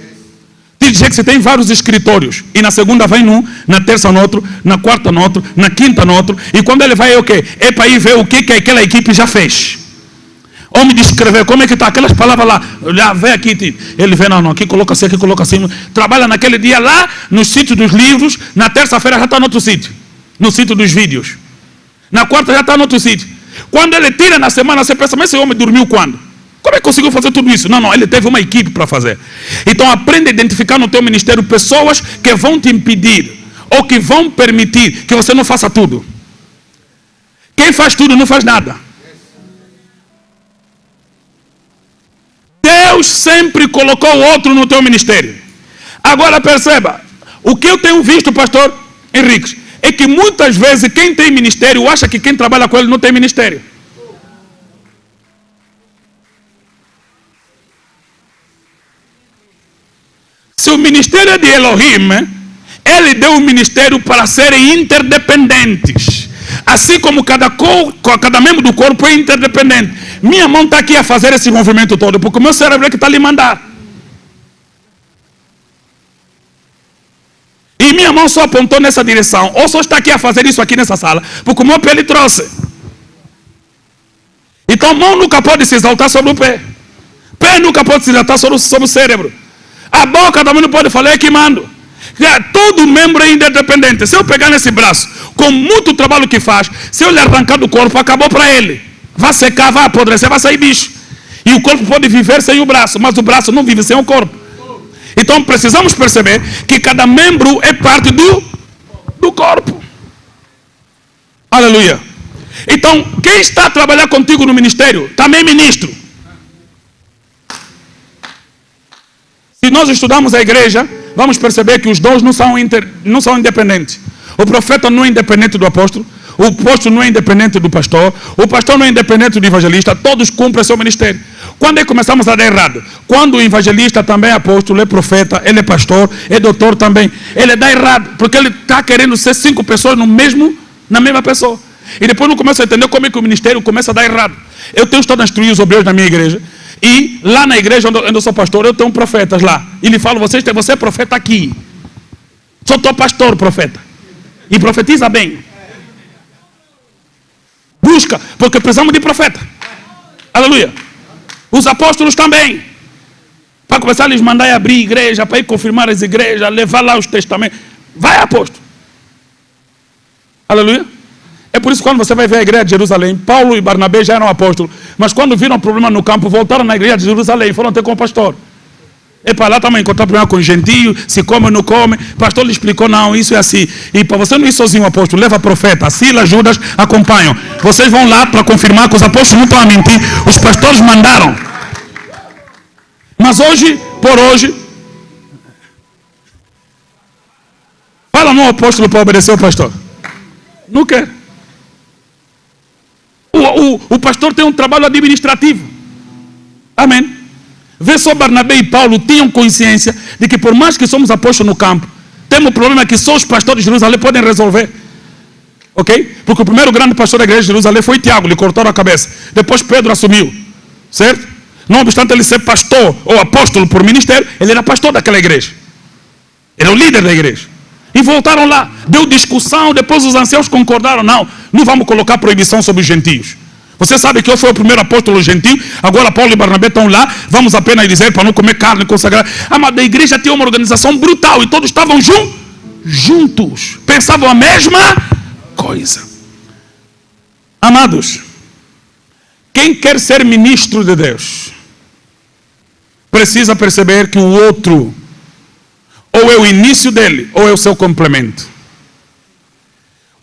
T.D. Jakes tem vários escritórios. E na segunda vai num, na terça no outro, na quarta no outro, na quinta no outro. E quando ele vai, é o quê? É para ir ver o que aquela equipe já fez. Homem de escrever, como é que está? Aquelas palavras lá, vem aqui, ele vem, não, aqui coloca assim. Trabalha naquele dia lá, no sítio dos livros, na terça-feira já está no outro sítio, no sítio dos vídeos. Na quarta já está no outro sítio. Quando ele tira na semana, você pensa, mas esse homem dormiu quando? Como é que conseguiu fazer tudo isso? Não, ele teve uma equipe para fazer. Então aprende a identificar no teu ministério pessoas que vão te impedir, ou que vão permitir que você não faça tudo. Quem faz tudo não faz nada. Deus sempre colocou outro no teu ministério. Agora perceba, o que eu tenho visto, pastor Henrique, é que muitas vezes quem tem ministério acha que quem trabalha com ele não tem ministério. Se o ministério é de Elohim, ele deu um ministério para serem interdependentes. Assim como cada membro do corpo é interdependente. Minha mão está aqui a fazer esse movimento todo, porque o meu cérebro é que está a lhe mandar. E minha mão só apontou nessa direção, ou só está aqui a fazer isso aqui nessa sala, porque o meu pé lhe trouxe. Então a mão nunca pode se exaltar sobre o pé. Pé nunca pode se exaltar sobre o cérebro. A boca também não pode falar, é que mando. Todo membro é independente. Se eu pegar nesse braço, com muito trabalho que faz, se eu lhe arrancar do corpo, acabou para ele. Vai secar, vai apodrecer, vai sair bicho. E o corpo pode viver sem o braço, mas o braço não vive sem o corpo. Então precisamos perceber que cada membro é parte do corpo. Aleluia. Então, quem está a trabalhar contigo no ministério, também é ministro. Se nós estudamos a igreja, vamos perceber que os dons não são independentes. O profeta não é independente do apóstolo, o apóstolo não é independente do pastor, o pastor não é independente do evangelista, todos cumprem seu ministério. Quando é que começamos a dar errado? Quando o evangelista também é apóstolo, é profeta, ele é pastor, é doutor também, ele dá errado, porque ele está querendo ser 5 pessoas na mesma pessoa. E depois não começa a entender como é que o ministério começa a dar errado. Eu tenho estado a instruir os obreiros na minha igreja, e lá na igreja onde eu sou pastor, eu tenho profetas lá. E lhe falo, você é profeta aqui. Só estou pastor, profeta. E profetiza bem. Busca, porque precisamos de profeta. Aleluia. Os apóstolos também. Para começar a lhes mandar ir abrir igreja, para ir confirmar as igrejas, levar lá os testamentos. Vai, apóstolo. Aleluia. É por isso que quando você vai ver a igreja de Jerusalém, Paulo e Barnabé já eram apóstolos, mas quando viram um problema no campo, voltaram na igreja de Jerusalém, foram ter com o pastor. E para lá também encontrar problema com o gentio, se come ou não come. O pastor lhe explicou, não, isso é assim. E para você não ir sozinho, apóstolo, leva profeta, Silas, Judas, acompanham. Vocês vão lá para confirmar que os apóstolos não estão a mentir, os pastores mandaram. Mas hoje, por hoje, fala no apóstolo para obedecer o pastor. Não quer. O pastor tem um trabalho administrativo. Amém. Vê só, Barnabé e Paulo tinham consciência de que por mais que somos apóstolos no campo, temos um problema que só os pastores de Jerusalém podem resolver. Ok? Porque o primeiro grande pastor da igreja de Jerusalém foi Tiago, lhe cortaram a cabeça. Depois Pedro assumiu. Certo? Não obstante ele ser pastor ou apóstolo por ministério, ele era pastor daquela igreja. Ele é o líder da igreja. E voltaram lá, deu discussão, depois os anciãos concordaram, não vamos colocar proibição sobre os gentios. Você sabe que eu fui o primeiro apóstolo gentio, agora Paulo e Barnabé estão lá, vamos apenas dizer para não comer carne consagrada. Mas a igreja tinha uma organização brutal e todos estavam juntos, pensavam a mesma coisa. Amados, quem quer ser ministro de Deus, precisa perceber que o outro ou é o início dele, ou é o seu complemento.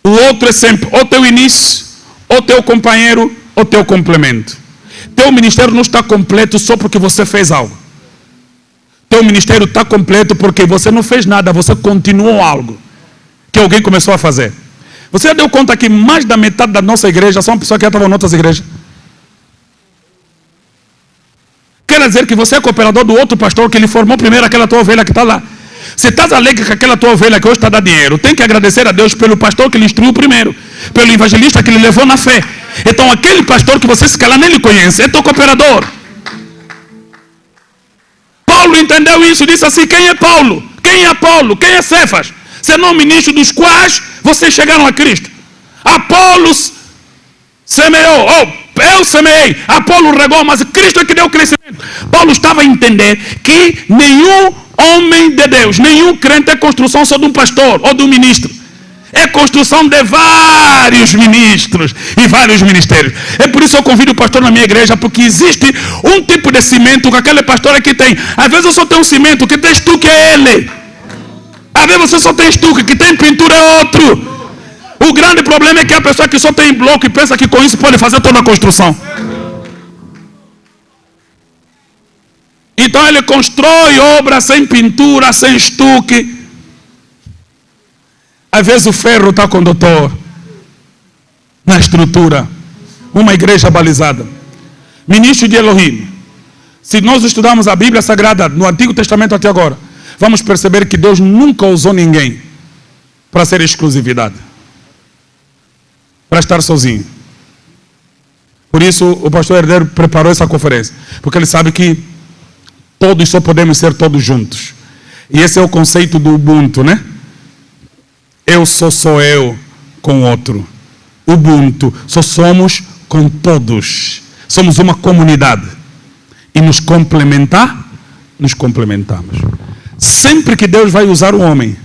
O outro é sempre ou teu início, ou teu companheiro, ou teu complemento. Teu ministério não está completo só porque você fez algo. teu ministério está completo porque você não fez nada, você continuou algo que alguém começou a fazer. Você já deu conta que mais da metade da nossa igreja são pessoas que já estavam em outras igrejas? Quer dizer que você é cooperador do outro pastor que ele formou primeiro aquela tua ovelha que está lá. Se estás alegre com aquela tua ovelha que hoje está dando dinheiro, tem que agradecer a Deus pelo pastor que lhe instruiu primeiro, pelo evangelista que lhe levou na fé. Então aquele pastor que você se calhar nem lhe conhece, é teu cooperador. Paulo entendeu isso e disse assim: quem é Paulo? Quem é Apolo? Quem é Cefas? Senão ministro dos quais vocês chegaram a Cristo. Apolos semeou, eu semeei, Apolo regou, mas Cristo é que deu o crescimento. Paulo estava a entender que nenhum homem de Deus, nenhum crente é construção só de um pastor ou de um ministro. É construção de vários ministros e vários ministérios. É por isso que eu convido o pastor na minha igreja, porque existe um tipo de cimento que aquele pastor aqui tem. Às vezes eu só tenho um cimento, que tem estuque é ele. Às vezes você só tem estuque, que tem pintura é outro. O grande problema é que a pessoa que só tem bloco e pensa que com isso pode fazer toda a construção. Então ele constrói obra sem pintura, sem estuque. Às vezes o ferro está com o doutor na estrutura. Uma igreja balizada. Ministro de Elohim. Se nós estudarmos a Bíblia Sagrada no Antigo Testamento até agora, vamos perceber que Deus nunca usou ninguém para ser exclusividade, para estar sozinho. Por isso o pastor Herdeiro preparou essa conferência, porque ele sabe que todos só podemos ser todos juntos. E esse é o conceito do Ubuntu, né? Eu sou eu com o outro. Ubuntu, só somos com todos. Somos uma comunidade. E nos complementamos. Sempre que Deus vai usar o homem,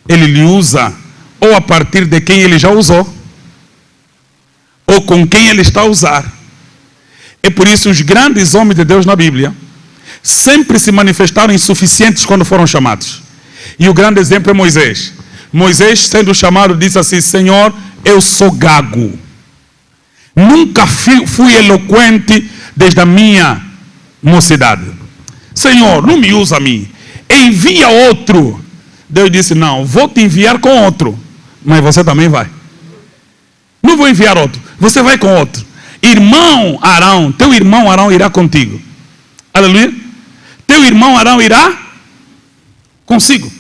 Ele lhe usa ou a partir de quem Ele já usou, ou com quem Ele está a usar. É por isso os grandes homens de Deus na Bíblia sempre se manifestaram insuficientes quando foram chamados. E o grande exemplo é Moisés. Moisés, sendo chamado, disse assim: Senhor, eu sou gago. Nunca fui eloquente desde a minha mocidade. Senhor, não me usa a mim. Envia outro. Deus disse: não, vou te enviar com outro. Mas você também vai. Não vou enviar outro. Você vai com outro. Irmão Arão, teu irmão Arão irá contigo. Aleluia. Teu irmão Arão irá consigo.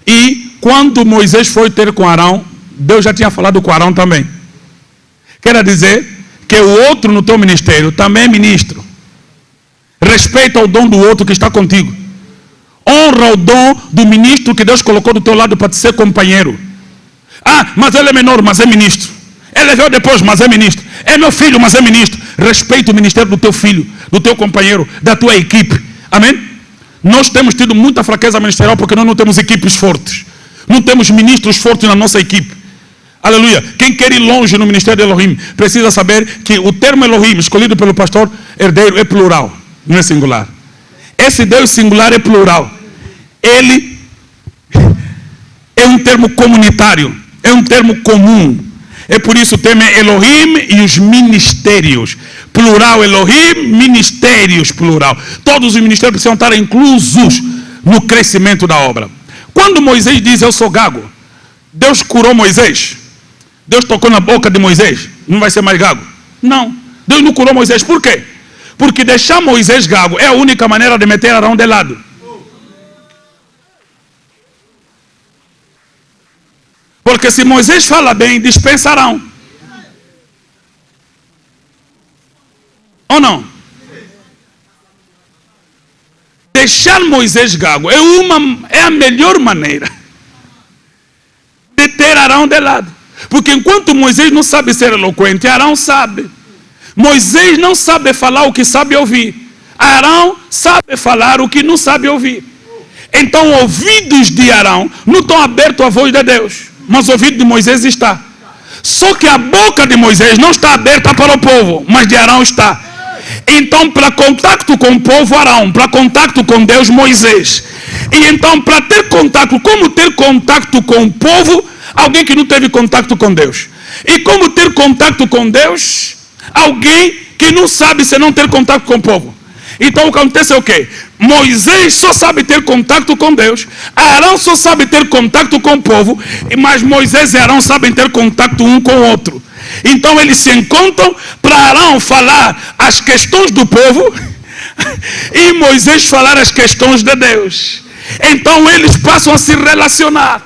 E quando Moisés foi ter com Arão, Deus já tinha falado com Arão também. Quer dizer que o outro no teu ministério também é ministro. Respeita o dom do outro que está contigo. Honra o dom do ministro que Deus colocou do teu lado para te ser companheiro. Ah, mas ele é menor, mas é ministro. Ele veio depois, mas é ministro. É meu filho, mas é ministro. Respeita o ministério do teu filho, do teu companheiro, da tua equipe. Amém? Nós temos tido muita fraqueza ministerial porque nós não temos equipes fortes. Não temos ministros fortes na nossa equipe. Aleluia. Quem quer ir longe no ministério de Elohim precisa saber que o termo Elohim escolhido pelo pastor Herdeiro é plural, não é singular. Esse Deus singular é plural. Ele é um termo comunitário, é um termo comum. É por isso o termo é Elohim e os ministérios. Plural Elohim, ministérios plural. Todos os ministérios precisam estar inclusos no crescimento da obra. Quando Moisés diz eu sou gago, Deus curou Moisés. Deus tocou na boca de Moisés. Não vai ser mais gago. Não. Deus não curou Moisés. Por quê? Porque deixar Moisés gago é a única maneira de meter Arão de lado. Porque se Moisés fala bem, dispensa Arão. Ou não? Deixar Moisés gago é a melhor maneira de ter Arão de lado. Porque enquanto Moisés não sabe ser eloquente, Arão sabe. Moisés não sabe falar o que sabe ouvir. Arão sabe falar o que não sabe ouvir. Então ouvidos de Arão não estão abertos à voz de Deus, mas o ouvido de Moisés está. Só que a boca de Moisés não está aberta para o povo, mas de Arão está. Então, para contato com o povo, Arão. Para contato com Deus, Moisés. E então, para ter contato, como ter contato com o povo? Alguém que não teve contato com Deus. E como ter contato com Deus? Alguém que não sabe se não ter contato com o povo. Então, o que acontece é o quê? Moisés só sabe ter contato com Deus, Arão só sabe ter contato com o povo, mas Moisés e Arão sabem ter contato um com o outro. Então eles se encontram para Arão falar as questões do povo e Moisés falar as questões de Deus. Então eles passam a se relacionar.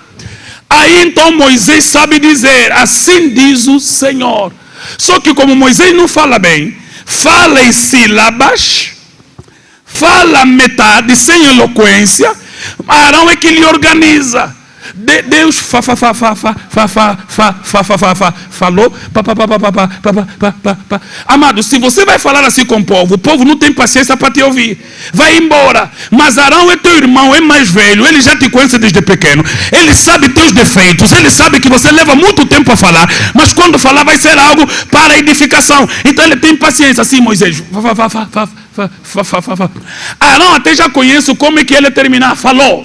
Aí então Moisés sabe dizer, assim diz o Senhor. Só que como Moisés não fala bem, fala em sílabas, fala metade, sem eloquência, Arão é que lhe organiza. Deus falou. Amado, se você vai falar assim com o povo não tem paciência para te ouvir. Vai embora. Mas Arão é teu irmão, é mais velho, ele já te conhece desde pequeno. Ele sabe teus defeitos, ele sabe que você leva muito tempo a falar, mas quando falar vai ser algo para edificação. Então ele tem paciência. Assim, Moisés, Arão até já conhece como é que ele terminar. Falou.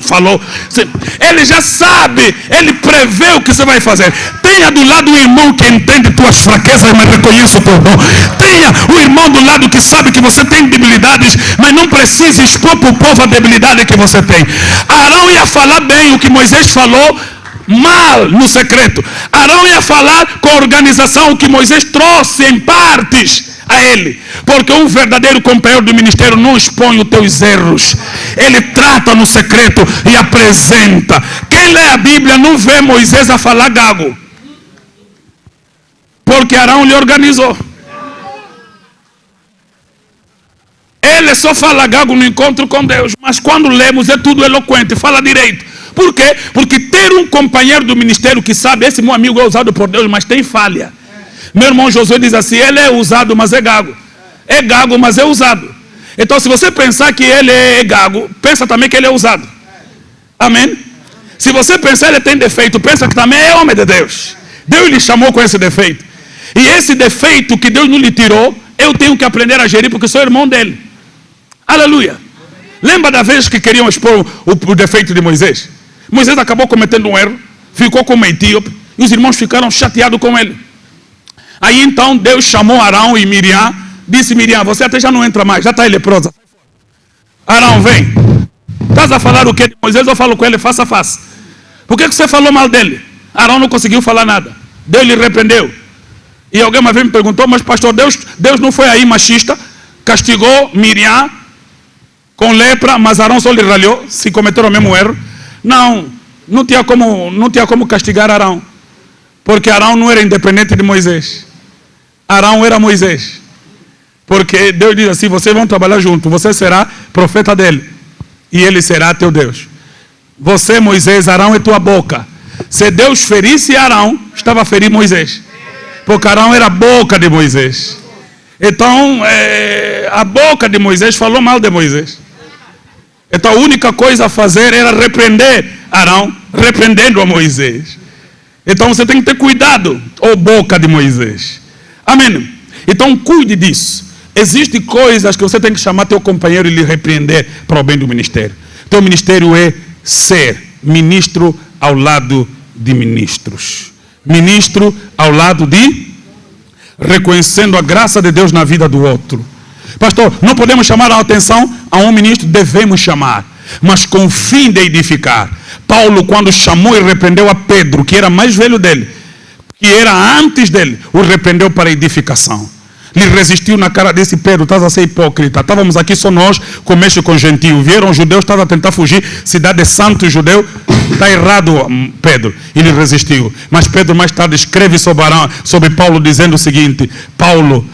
Ele já sabe, ele prevê o que você vai fazer. Tenha do lado o irmão que entende tuas fraquezas, mas reconhece o teu dom. Tenha o irmão do lado que sabe que você tem debilidades, mas não precisa expor para o povo a debilidade que você tem. Arão ia falar bem o que Moisés falou, mal no secreto. Arão ia falar com a organização o que Moisés trouxe em partes a ele, porque um verdadeiro companheiro do ministério não expõe os teus erros, ele trata no secreto e apresenta. Quem lê a Bíblia não vê Moisés a falar gago, porque Arão lhe organizou. Ele só fala gago no encontro com Deus, mas quando lemos é tudo eloquente, fala direito. Por quê? Porque ter um companheiro do ministério que sabe, esse meu amigo é usado por Deus, mas tem falha. Meu irmão Josué diz assim, ele é usado, mas é gago. É gago, mas é usado. Então, se você pensar que ele é gago, pensa também que ele é usado. Amém? Se você pensar que ele tem defeito, pensa que também é homem de Deus. Deus lhe chamou com esse defeito. E esse defeito que Deus não lhe tirou, eu tenho que aprender a gerir, porque sou irmão dele. Aleluia. Lembra da vez que queriam expor o defeito de Moisés? Moisés acabou cometendo um erro, ficou como etíope, e os irmãos ficaram chateados com ele. Aí então Deus chamou Arão e Miriam, disse: Miriam, você até já não entra mais, já está leprosa. Arão, vem. Estás a falar o que de Moisés? Eu falo com ele face a face. Por que você falou mal dele? Arão não conseguiu falar nada. Deus lhe repreendeu. E alguém uma vez me perguntou: mas pastor, Deus não foi aí machista? Castigou Miriam com lepra, mas Arão só lhe ralhou, se cometeram o mesmo erro. Não tinha como castigar Arão, porque Arão não era independente de Moisés. Arão era Moisés, porque Deus diz assim: vocês vão trabalhar juntos, você será profeta dele e ele será teu Deus. Você, Moisés, Arão é tua boca. Se Deus ferisse Arão, estava a ferir Moisés, porque Arão era a boca de Moisés. Então a boca de Moisés falou mal de Moisés. Então a única coisa a fazer era repreender Arão, repreendendo a Moisés. Então você tem que ter cuidado, ô boca de Moisés. Amém? Então cuide disso. Existem coisas que você tem que chamar teu companheiro e lhe repreender para o bem do ministério. Teu ministério é ser ministro ao lado de ministros. Ministro ao lado de... reconhecendo a graça de Deus na vida do outro. Pastor, não podemos chamar a atenção a um ministro, devemos chamar, mas com o fim de edificar. Paulo, quando chamou e repreendeu a Pedro, que era mais velho dele, que era antes dele, o repreendeu para edificação. Lhe resistiu na cara, disse: Pedro, estás a ser hipócrita. Estávamos aqui só nós, comeste com gentio. Vieram os judeus, estás a tentar fugir, cidade santo judeu. Está errado, Pedro. E lhe resistiu. Mas Pedro mais tarde escreve sobre Paulo, dizendo o seguinte: Paulo,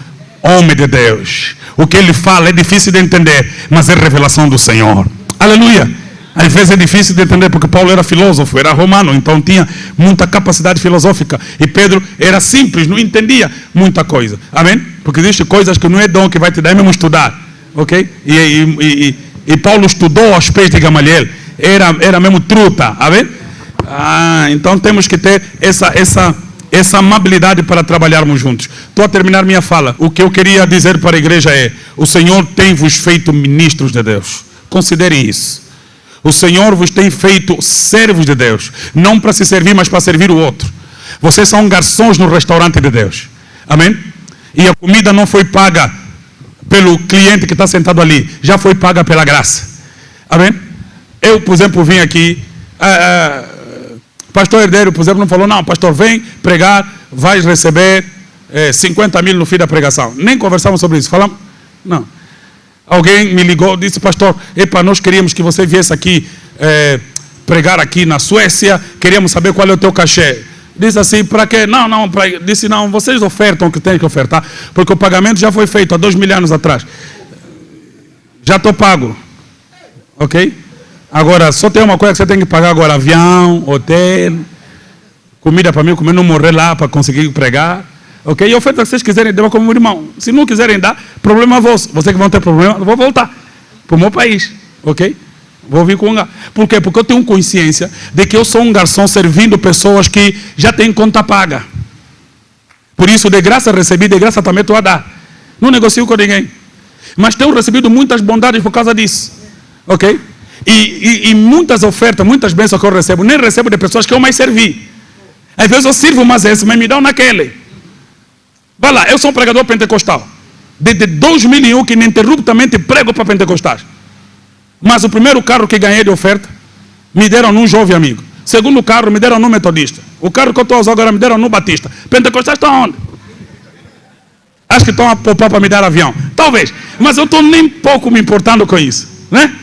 homem de Deus, o que ele fala é difícil de entender, mas é revelação do Senhor. Aleluia. Às vezes é difícil de entender, porque Paulo era filósofo, era romano, então tinha muita capacidade filosófica. E Pedro era simples, não entendia muita coisa. Amém? Porque existem coisas que não é dom que vai te dar, é mesmo estudar. Ok? E Paulo estudou aos pés de Gamaliel. Era mesmo truta. Amém? Então temos que ter essa amabilidade para trabalharmos juntos. Estou a terminar minha fala. O que eu queria dizer para a igreja é: o Senhor tem vos feito ministros de Deus. Considerem isso. O Senhor vos tem feito servos de Deus, não para se servir, mas para servir o outro. Vocês são garçons no restaurante de Deus. Amém? E a comida não foi paga pelo cliente que está sentado ali, já foi paga pela graça. Amém? Eu, por exemplo, vim aqui. Pastor Herdeiro, por exemplo, não falou, não, pastor, vem pregar, vais receber 50 mil no fim da pregação. Nem conversamos sobre isso. Falamos? Não. Alguém me ligou, disse, pastor, epa, nós queríamos que você viesse aqui pregar aqui na Suécia, queríamos saber qual é o teu cachê. Disse assim, para quê? Disse, não, vocês ofertam o que tem que ofertar, porque o pagamento já foi feito há 2.000 anos atrás. Já estou pago. Ok? Agora, só tem uma coisa que você tem que pagar agora: avião, hotel, comida para mim, comer, não morrer lá para conseguir pregar. Ok? E a oferta que vocês quiserem dar como irmão. Se não quiserem dar, problema vosso. Vocês que vão ter problema, eu vou voltar para o meu país. Ok? Vou vir com um. Por quê? Porque eu tenho consciência de que eu sou um garçom servindo pessoas que já têm conta paga. Por isso, de graça recebi, de graça também estou a dar. Não negocio com ninguém. Mas tenho recebido muitas bondades por causa disso. Ok? E muitas ofertas, muitas bênçãos que eu recebo, nem recebo de pessoas que eu mais servi. Às vezes eu sirvo mais esse, mas me dão naquele. Vai lá, eu sou um pregador pentecostal. Desde 2001 que ininterruptamente prego para pentecostais. Mas o primeiro carro que ganhei de oferta, me deram num jovem amigo. Segundo carro, me deram num metodista. O carro que eu estou a usar agora, me deram num batista. Pentecostais estão onde? Acho que estão a poupar para me dar avião. Talvez. Mas eu estou nem pouco me importando com isso. Né?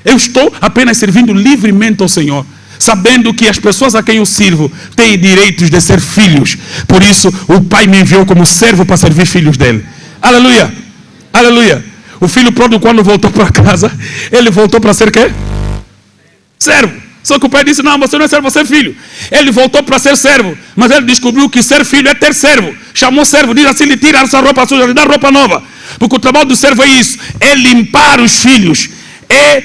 Eu estou apenas servindo livremente ao Senhor, sabendo que as pessoas a quem eu sirvo têm direitos de ser filhos. Por isso, o Pai me enviou como servo para servir filhos dele. Aleluia! Aleluia! O filho pródigo, quando voltou para casa, ele voltou para ser quê? Servo. Só que o pai disse, não, você não é servo, você é filho. Ele voltou para ser servo, mas ele descobriu que ser filho é ter servo. Chamou servo, diz assim, lhe tira essa roupa suja, lhe dá roupa nova. Porque o trabalho do servo é isso, é limpar os filhos, é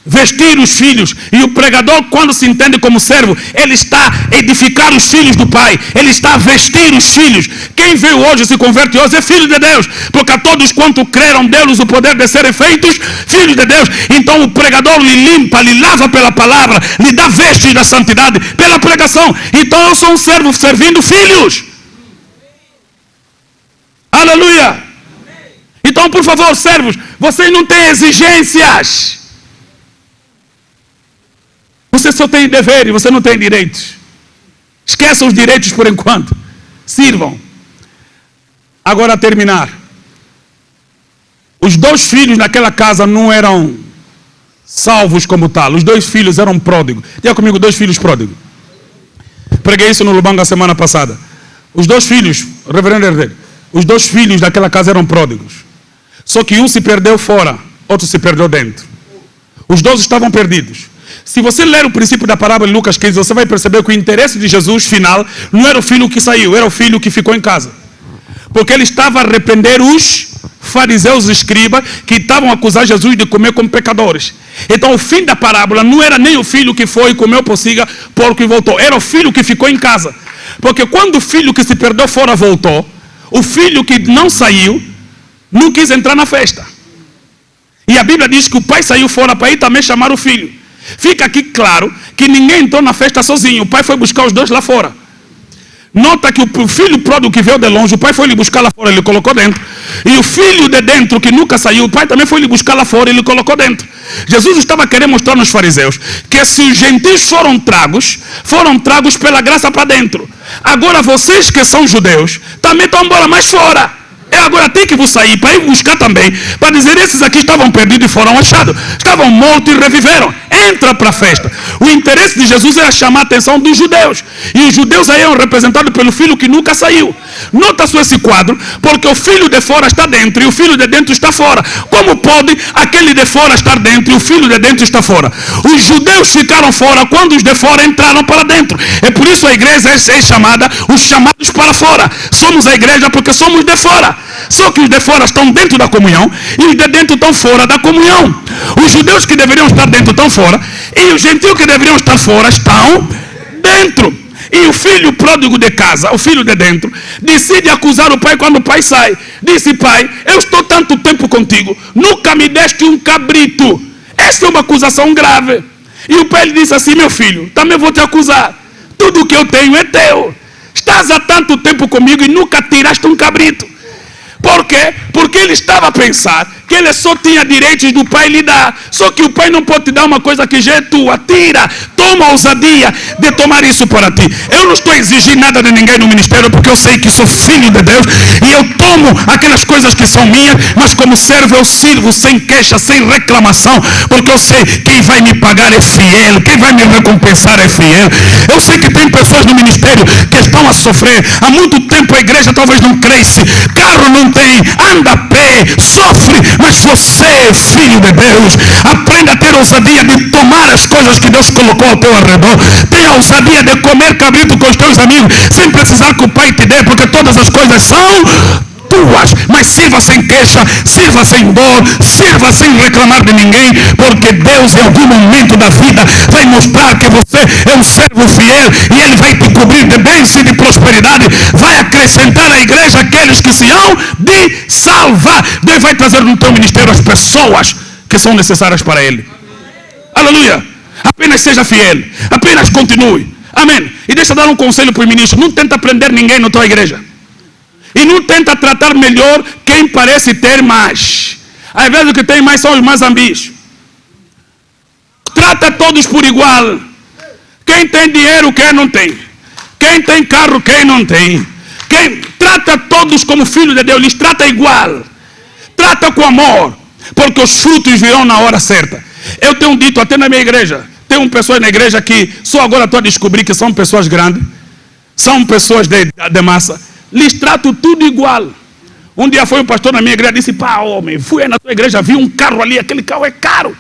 vestir os filhos. E o pregador, quando se entende como servo, ele está a edificar os filhos do Pai, ele está a vestir os filhos. Quem veio hoje, se converte hoje, é filho de Deus, porque a todos quanto creram deles o poder de serem feitos filhos de Deus. Então o pregador lhe limpa, lhe lava pela palavra, lhe dá vestes da santidade pela pregação. Então eu sou um servo servindo filhos. Aleluia. Então, por favor, servos, vocês não têm exigências. Você só tem dever e você não tem direitos. Esqueçam os direitos por enquanto. Sirvam. Agora, a terminar. Os 2 filhos naquela casa não eram salvos como tal. Os 2 filhos eram pródigos. Diga comigo, 2 filhos pródigos. Preguei isso no Lubanga a semana passada. Os 2 filhos, reverendo herdeiro, os 2 filhos daquela casa eram pródigos. Só que um se perdeu fora, outro se perdeu dentro. Os 2 estavam perdidos. Se você ler o princípio da parábola em Lucas 15, você vai perceber que o interesse de Jesus final não era o filho que saiu, era o filho que ficou em casa. Porque ele estava a repreender os fariseus e escribas que estavam a acusar Jesus de comer como pecadores. Então o fim da parábola não era nem o filho que foi e comeu pociga, porco e voltou. Era o filho que ficou em casa. Porque quando o filho que se perdeu fora voltou, o filho que não saiu não quis entrar na festa. E a Bíblia diz que o pai saiu fora para ir também chamar o filho. Fica aqui claro que ninguém entrou na festa sozinho. O pai foi buscar os 2 lá fora. Nota que o filho pródigo que veio de longe, o pai foi lhe buscar lá fora, ele colocou dentro. E o filho de dentro que nunca saiu, o pai também foi lhe buscar lá fora, ele colocou dentro. Jesus estava querendo mostrar nos fariseus que se os gentios foram tragos pela graça para dentro. Agora vocês que são judeus também estão embora mais fora. Agora tem que vos sair para ir buscar também, para dizer, esses aqui estavam perdidos e foram achados, estavam mortos e reviveram. Entra para a festa. O interesse de Jesus era chamar a atenção dos judeus, e os judeus aí eram representados pelo filho que nunca saiu. Nota só esse quadro, porque o filho de fora está dentro e o filho de dentro está fora. Como pode aquele de fora estar dentro e o filho de dentro está fora? Os judeus ficaram fora quando os de fora entraram para dentro. É por isso a igreja é chamada os chamados para fora. Somos a igreja porque somos de fora. Só que os de fora estão dentro da comunhão e os de dentro estão fora da comunhão. Os judeus que deveriam estar dentro estão fora e os gentios que deveriam estar fora estão dentro. E o filho pródigo de casa, o filho de dentro, decide acusar o pai quando o pai sai. Disse, pai, eu estou tanto tempo contigo, nunca me deste um cabrito. Essa é uma acusação grave. E o pai lhe disse assim, meu filho, também vou te acusar. Tudo que eu tenho é teu. Estás há tanto tempo comigo e nunca tiraste um cabrito. Por quê? Porque ele estava a pensar que ele só tinha direitos do pai lhe dar. Só que o pai não pode te dar uma coisa que já é tua. Tira, toma a ousadia de tomar isso para ti. Eu não estou exigindo nada de ninguém no ministério, porque eu sei que sou filho de Deus e eu tomo aquelas coisas que são minhas, mas como servo eu sirvo sem queixa, sem reclamação, porque eu sei quem vai me pagar é fiel, quem vai me recompensar é fiel. Eu sei que tem pessoas no ministério que estão a sofrer. Há muito tempo a igreja talvez não cresce, carro não tem, anda a pé, sofre, mas você é filho de Deus. Aprenda a ter ousadia de tomar as coisas que Deus colocou ao teu arredor. Tenha a ousadia de comer cabrito com os teus amigos, sem precisar que o pai te dê, porque todas as coisas são tuas. Mas sirva sem queixa, sirva sem dor, sirva sem reclamar de ninguém, porque Deus em algum momento da vida vai mostrar que você é um servo fiel e Ele vai te cobrir de bênção e de prosperidade, vai acrescentar à igreja aqueles que se hão de salvar. Deus vai trazer no teu ministério as pessoas que são necessárias para Ele. Aleluia. Apenas seja fiel, apenas continue. Amém. E deixa eu dar um conselho para o ministro: não tenta prender ninguém na tua igreja. E não tenta tratar melhor quem parece ter mais. Às vezes o que tem mais são os mais ambis. Trata todos por igual. Quem tem dinheiro, quem não tem. Quem tem carro, quem não tem. Quem trata todos como filhos de Deus, lhes trata igual. Trata com amor, porque os frutos virão na hora certa. Eu tenho dito até na minha igreja, tem pessoas na igreja que só agora estou a descobrir que são pessoas grandes, são pessoas de massa. Lhes trato tudo igual. Um dia foi um pastor na minha igreja e disse: pá, homem, fui aí na tua igreja, vi um carro ali, aquele carro é caro.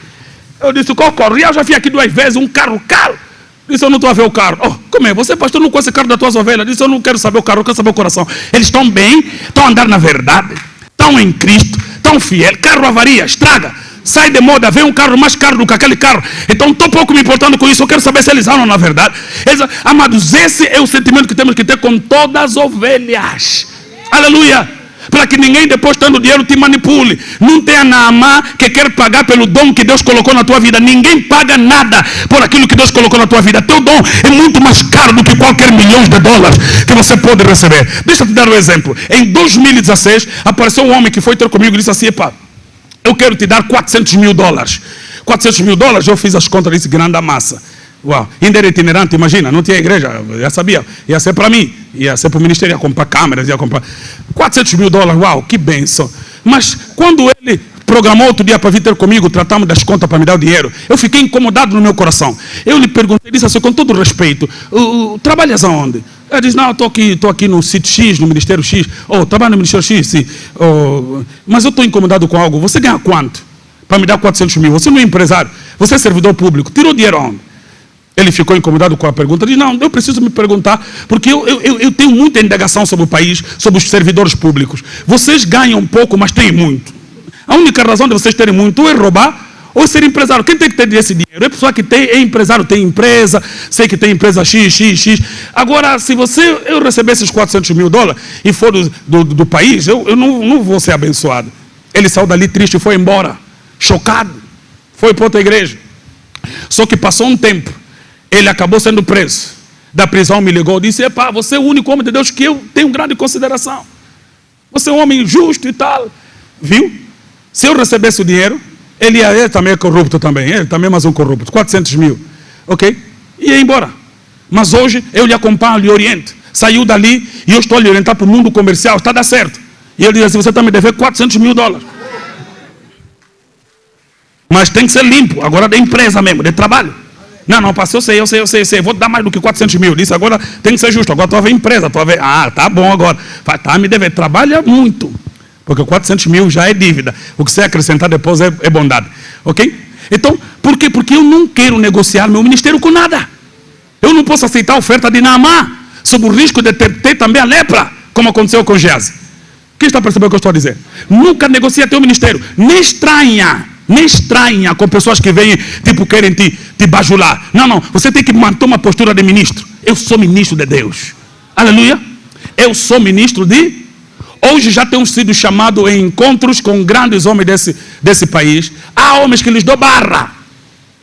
Eu disse: qual carro? E eu já vi aqui 2 vezes um carro caro. Disse: eu não estou a ver o carro. Oh, como é? Você, pastor, não conhece o carro das tuas ovelhas? Disse: eu não quero saber o carro, eu quero saber o coração. Eles estão bem, estão a andar na verdade, estão em Cristo, estão fiéis. Carro avaria, estraga, sai de moda, vem um carro mais caro do que aquele carro. Então estou pouco me importando com isso. Eu quero saber se eles andam na verdade. Amados, esse é o sentimento que temos que ter com todas as ovelhas. Aleluia. Para que ninguém depois tendo dinheiro te manipule. Não tenha Naamã que quer pagar pelo dom que Deus colocou na tua vida. Ninguém paga nada por aquilo que Deus colocou na tua vida. Teu dom é muito mais caro do que qualquer milhões de dólares que você pode receber. Deixa eu te dar um exemplo. Em 2016 apareceu um homem que foi ter comigo e disse assim: epá, eu quero te dar $400 mil. $400 mil, eu fiz as contas desse grande massa. Uau, ainda era itinerante, imagina, não tinha igreja, já sabia, ia ser para mim, ia ser para o ministério, ia comprar câmeras, ia comprar $400 mil, uau, que bênção. Mas quando ele programou outro dia para vir ter comigo, tratamos das contas para me dar o dinheiro, eu fiquei incomodado no meu coração. Eu lhe perguntei, disse assim, com todo respeito: trabalhas aonde? Ele disse: não, estou aqui no sítio X, no Ministério X. Oh, trabalho no Ministério X, sim. Oh, mas eu estou incomodado com algo. Você ganha quanto para me dar $400 mil? Você não é empresário, você é servidor público. Tirou dinheiro aonde? Ele ficou incomodado com a pergunta. Ele disse: não, eu preciso me perguntar, porque eu tenho muita indagação sobre o país, sobre os servidores públicos. Vocês ganham pouco, mas têm muito. A única razão de vocês terem muito ou é roubar ou ser empresário. Quem tem que ter esse dinheiro? É a pessoa que é empresário, tem empresa, sei que tem empresa X. Agora, se eu receber esses $400 mil e for do país, eu não vou ser abençoado. Ele saiu dali triste e foi embora, chocado. Foi para outra igreja. Só que passou um tempo, ele acabou sendo preso. Da prisão me ligou e disse: epá, você é o único homem de Deus que eu tenho grande consideração. Você é um homem justo e tal. Viu? Se eu recebesse o dinheiro, ele também é corrupto também. Ele também é mais um corrupto. $400 mil. Ok? E ia embora. Mas hoje eu lhe acompanho, lhe oriento. Saiu dali e eu estou a lhe orientar para o mundo comercial. Está a dar certo. E ele diz assim: você está me devendo $400 mil. Mas tem que ser limpo. Agora da empresa mesmo, de trabalho. Não, pastor, eu sei. Vou te dar mais do que $400 mil. Disse: agora tem que ser justo. Agora tu vai ver empresa. Tu vai ver. Ah, tá bom agora. Tá me devendo. Trabalha muito. Porque $400 mil já é dívida. O que você acrescentar depois é bondade. Ok? Então, por quê? Porque eu não quero negociar meu ministério com nada. Eu não posso aceitar a oferta de Naamã, sob o risco de ter também a lepra, como aconteceu com Geazi. Quem está percebendo o que eu estou a dizer? Nunca negocia teu ministério. Nem estranha com pessoas que vêm, tipo, querem te bajular. Não. Você tem que manter uma postura de ministro. Eu sou ministro de Deus. Aleluia. Eu sou ministro de... Hoje já temos sido chamados em encontros com grandes homens desse país. Há homens que lhes dou barra.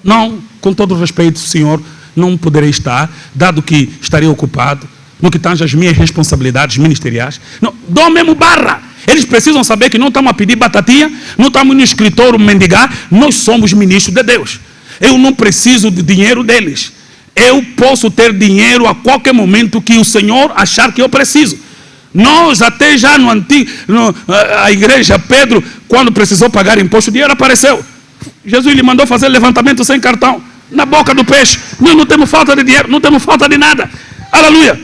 Não, com todo respeito, senhor, não poderei estar, dado que estarei ocupado no que tange as minhas responsabilidades ministeriais. Não, dou mesmo barra. Eles precisam saber que não estamos a pedir batatinha, não estamos no escritório mendigar, nós somos ministros de Deus. Eu não preciso de dinheiro deles. Eu posso ter dinheiro a qualquer momento que o Senhor achar que eu preciso. Nós até já no antigo, a igreja, Pedro, quando precisou pagar imposto, o dinheiro apareceu. Jesus lhe mandou fazer levantamento sem cartão, na boca do peixe. Nós não temos falta de dinheiro, não temos falta de nada. Aleluia.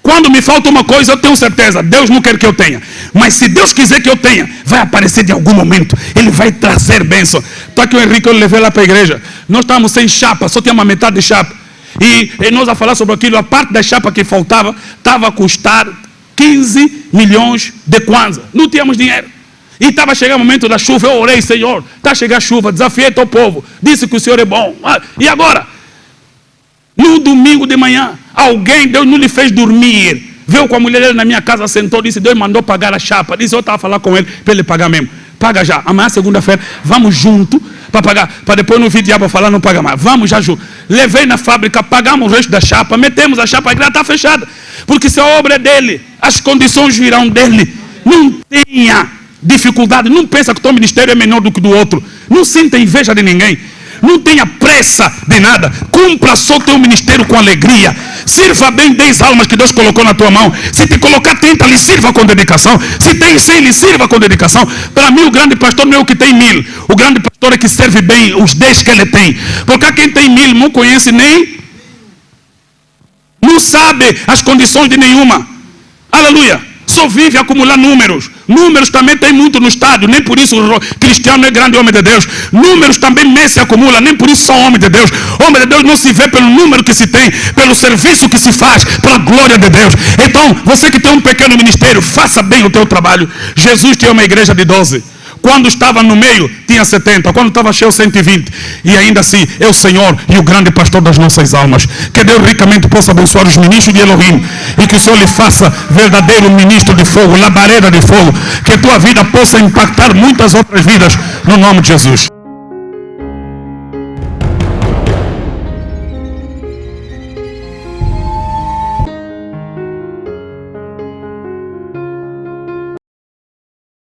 Quando me falta uma coisa, eu tenho certeza, Deus não quer que eu tenha. Mas se Deus quiser que eu tenha, vai aparecer de algum momento. Ele vai trazer bênção. Estou aqui o Henrique, eu levei lá para a igreja. Nós estávamos sem chapa, só tinha uma metade de chapa. E nós a falar sobre aquilo, a parte da chapa que faltava, estava a custar 15 milhões de kwanza. Não tínhamos dinheiro. E estava chegando o momento da chuva. Eu orei, Senhor, está a chegar a chuva, desafiei teu povo. Disse que o Senhor é bom. E agora? No domingo de manhã, alguém, Deus não lhe fez dormir. Veio com a mulher dele na minha casa, sentou, disse, Deus mandou pagar a chapa. Disse, eu estava a falar com ele, para ele pagar mesmo. Paga já. Amanhã, segunda-feira, vamos junto para pagar. Para depois no vídeo para falar, não paga mais. Vamos já junto. Levei na fábrica, pagamos o resto da chapa, metemos a chapa, a igreja está fechada. Porque se a obra é dele, as condições virão dele. Não tenha dificuldade. Não pensa que o teu ministério é menor do que do outro. Não sinta inveja de ninguém. Não tenha pressa de nada. Cumpra só o teu ministério com alegria. Sirva bem 10 almas que Deus colocou na tua mão. Se te colocar 30, lhe sirva com dedicação. Se tem 100, lhe sirva com dedicação. Para mim, o grande pastor não é o que tem 1000. O grande pastor é que serve bem os 10 que ele tem. Porque quem tem 1000 não conhece nem, não sabe as condições de nenhuma. Aleluia. Só vive acumular números. Números também tem muito no estádio. Nem por isso o Cristiano é grande homem de Deus. Números também Messi acumula. Nem por isso só homem de Deus. Homem de Deus não se vê pelo número que se tem, pelo serviço que se faz, pela glória de Deus. Então, você que tem um pequeno ministério, faça bem o teu trabalho. Jesus tinha uma igreja de 12. Quando estava no meio, tinha 70. Quando estava cheio, 120. E ainda assim, é o Senhor e o grande pastor das nossas almas. Que Deus ricamente possa abençoar os ministros de Elohim. E que o Senhor lhe faça verdadeiro ministro de fogo, labareda de fogo. Que a tua vida possa impactar muitas outras vidas. No nome de Jesus.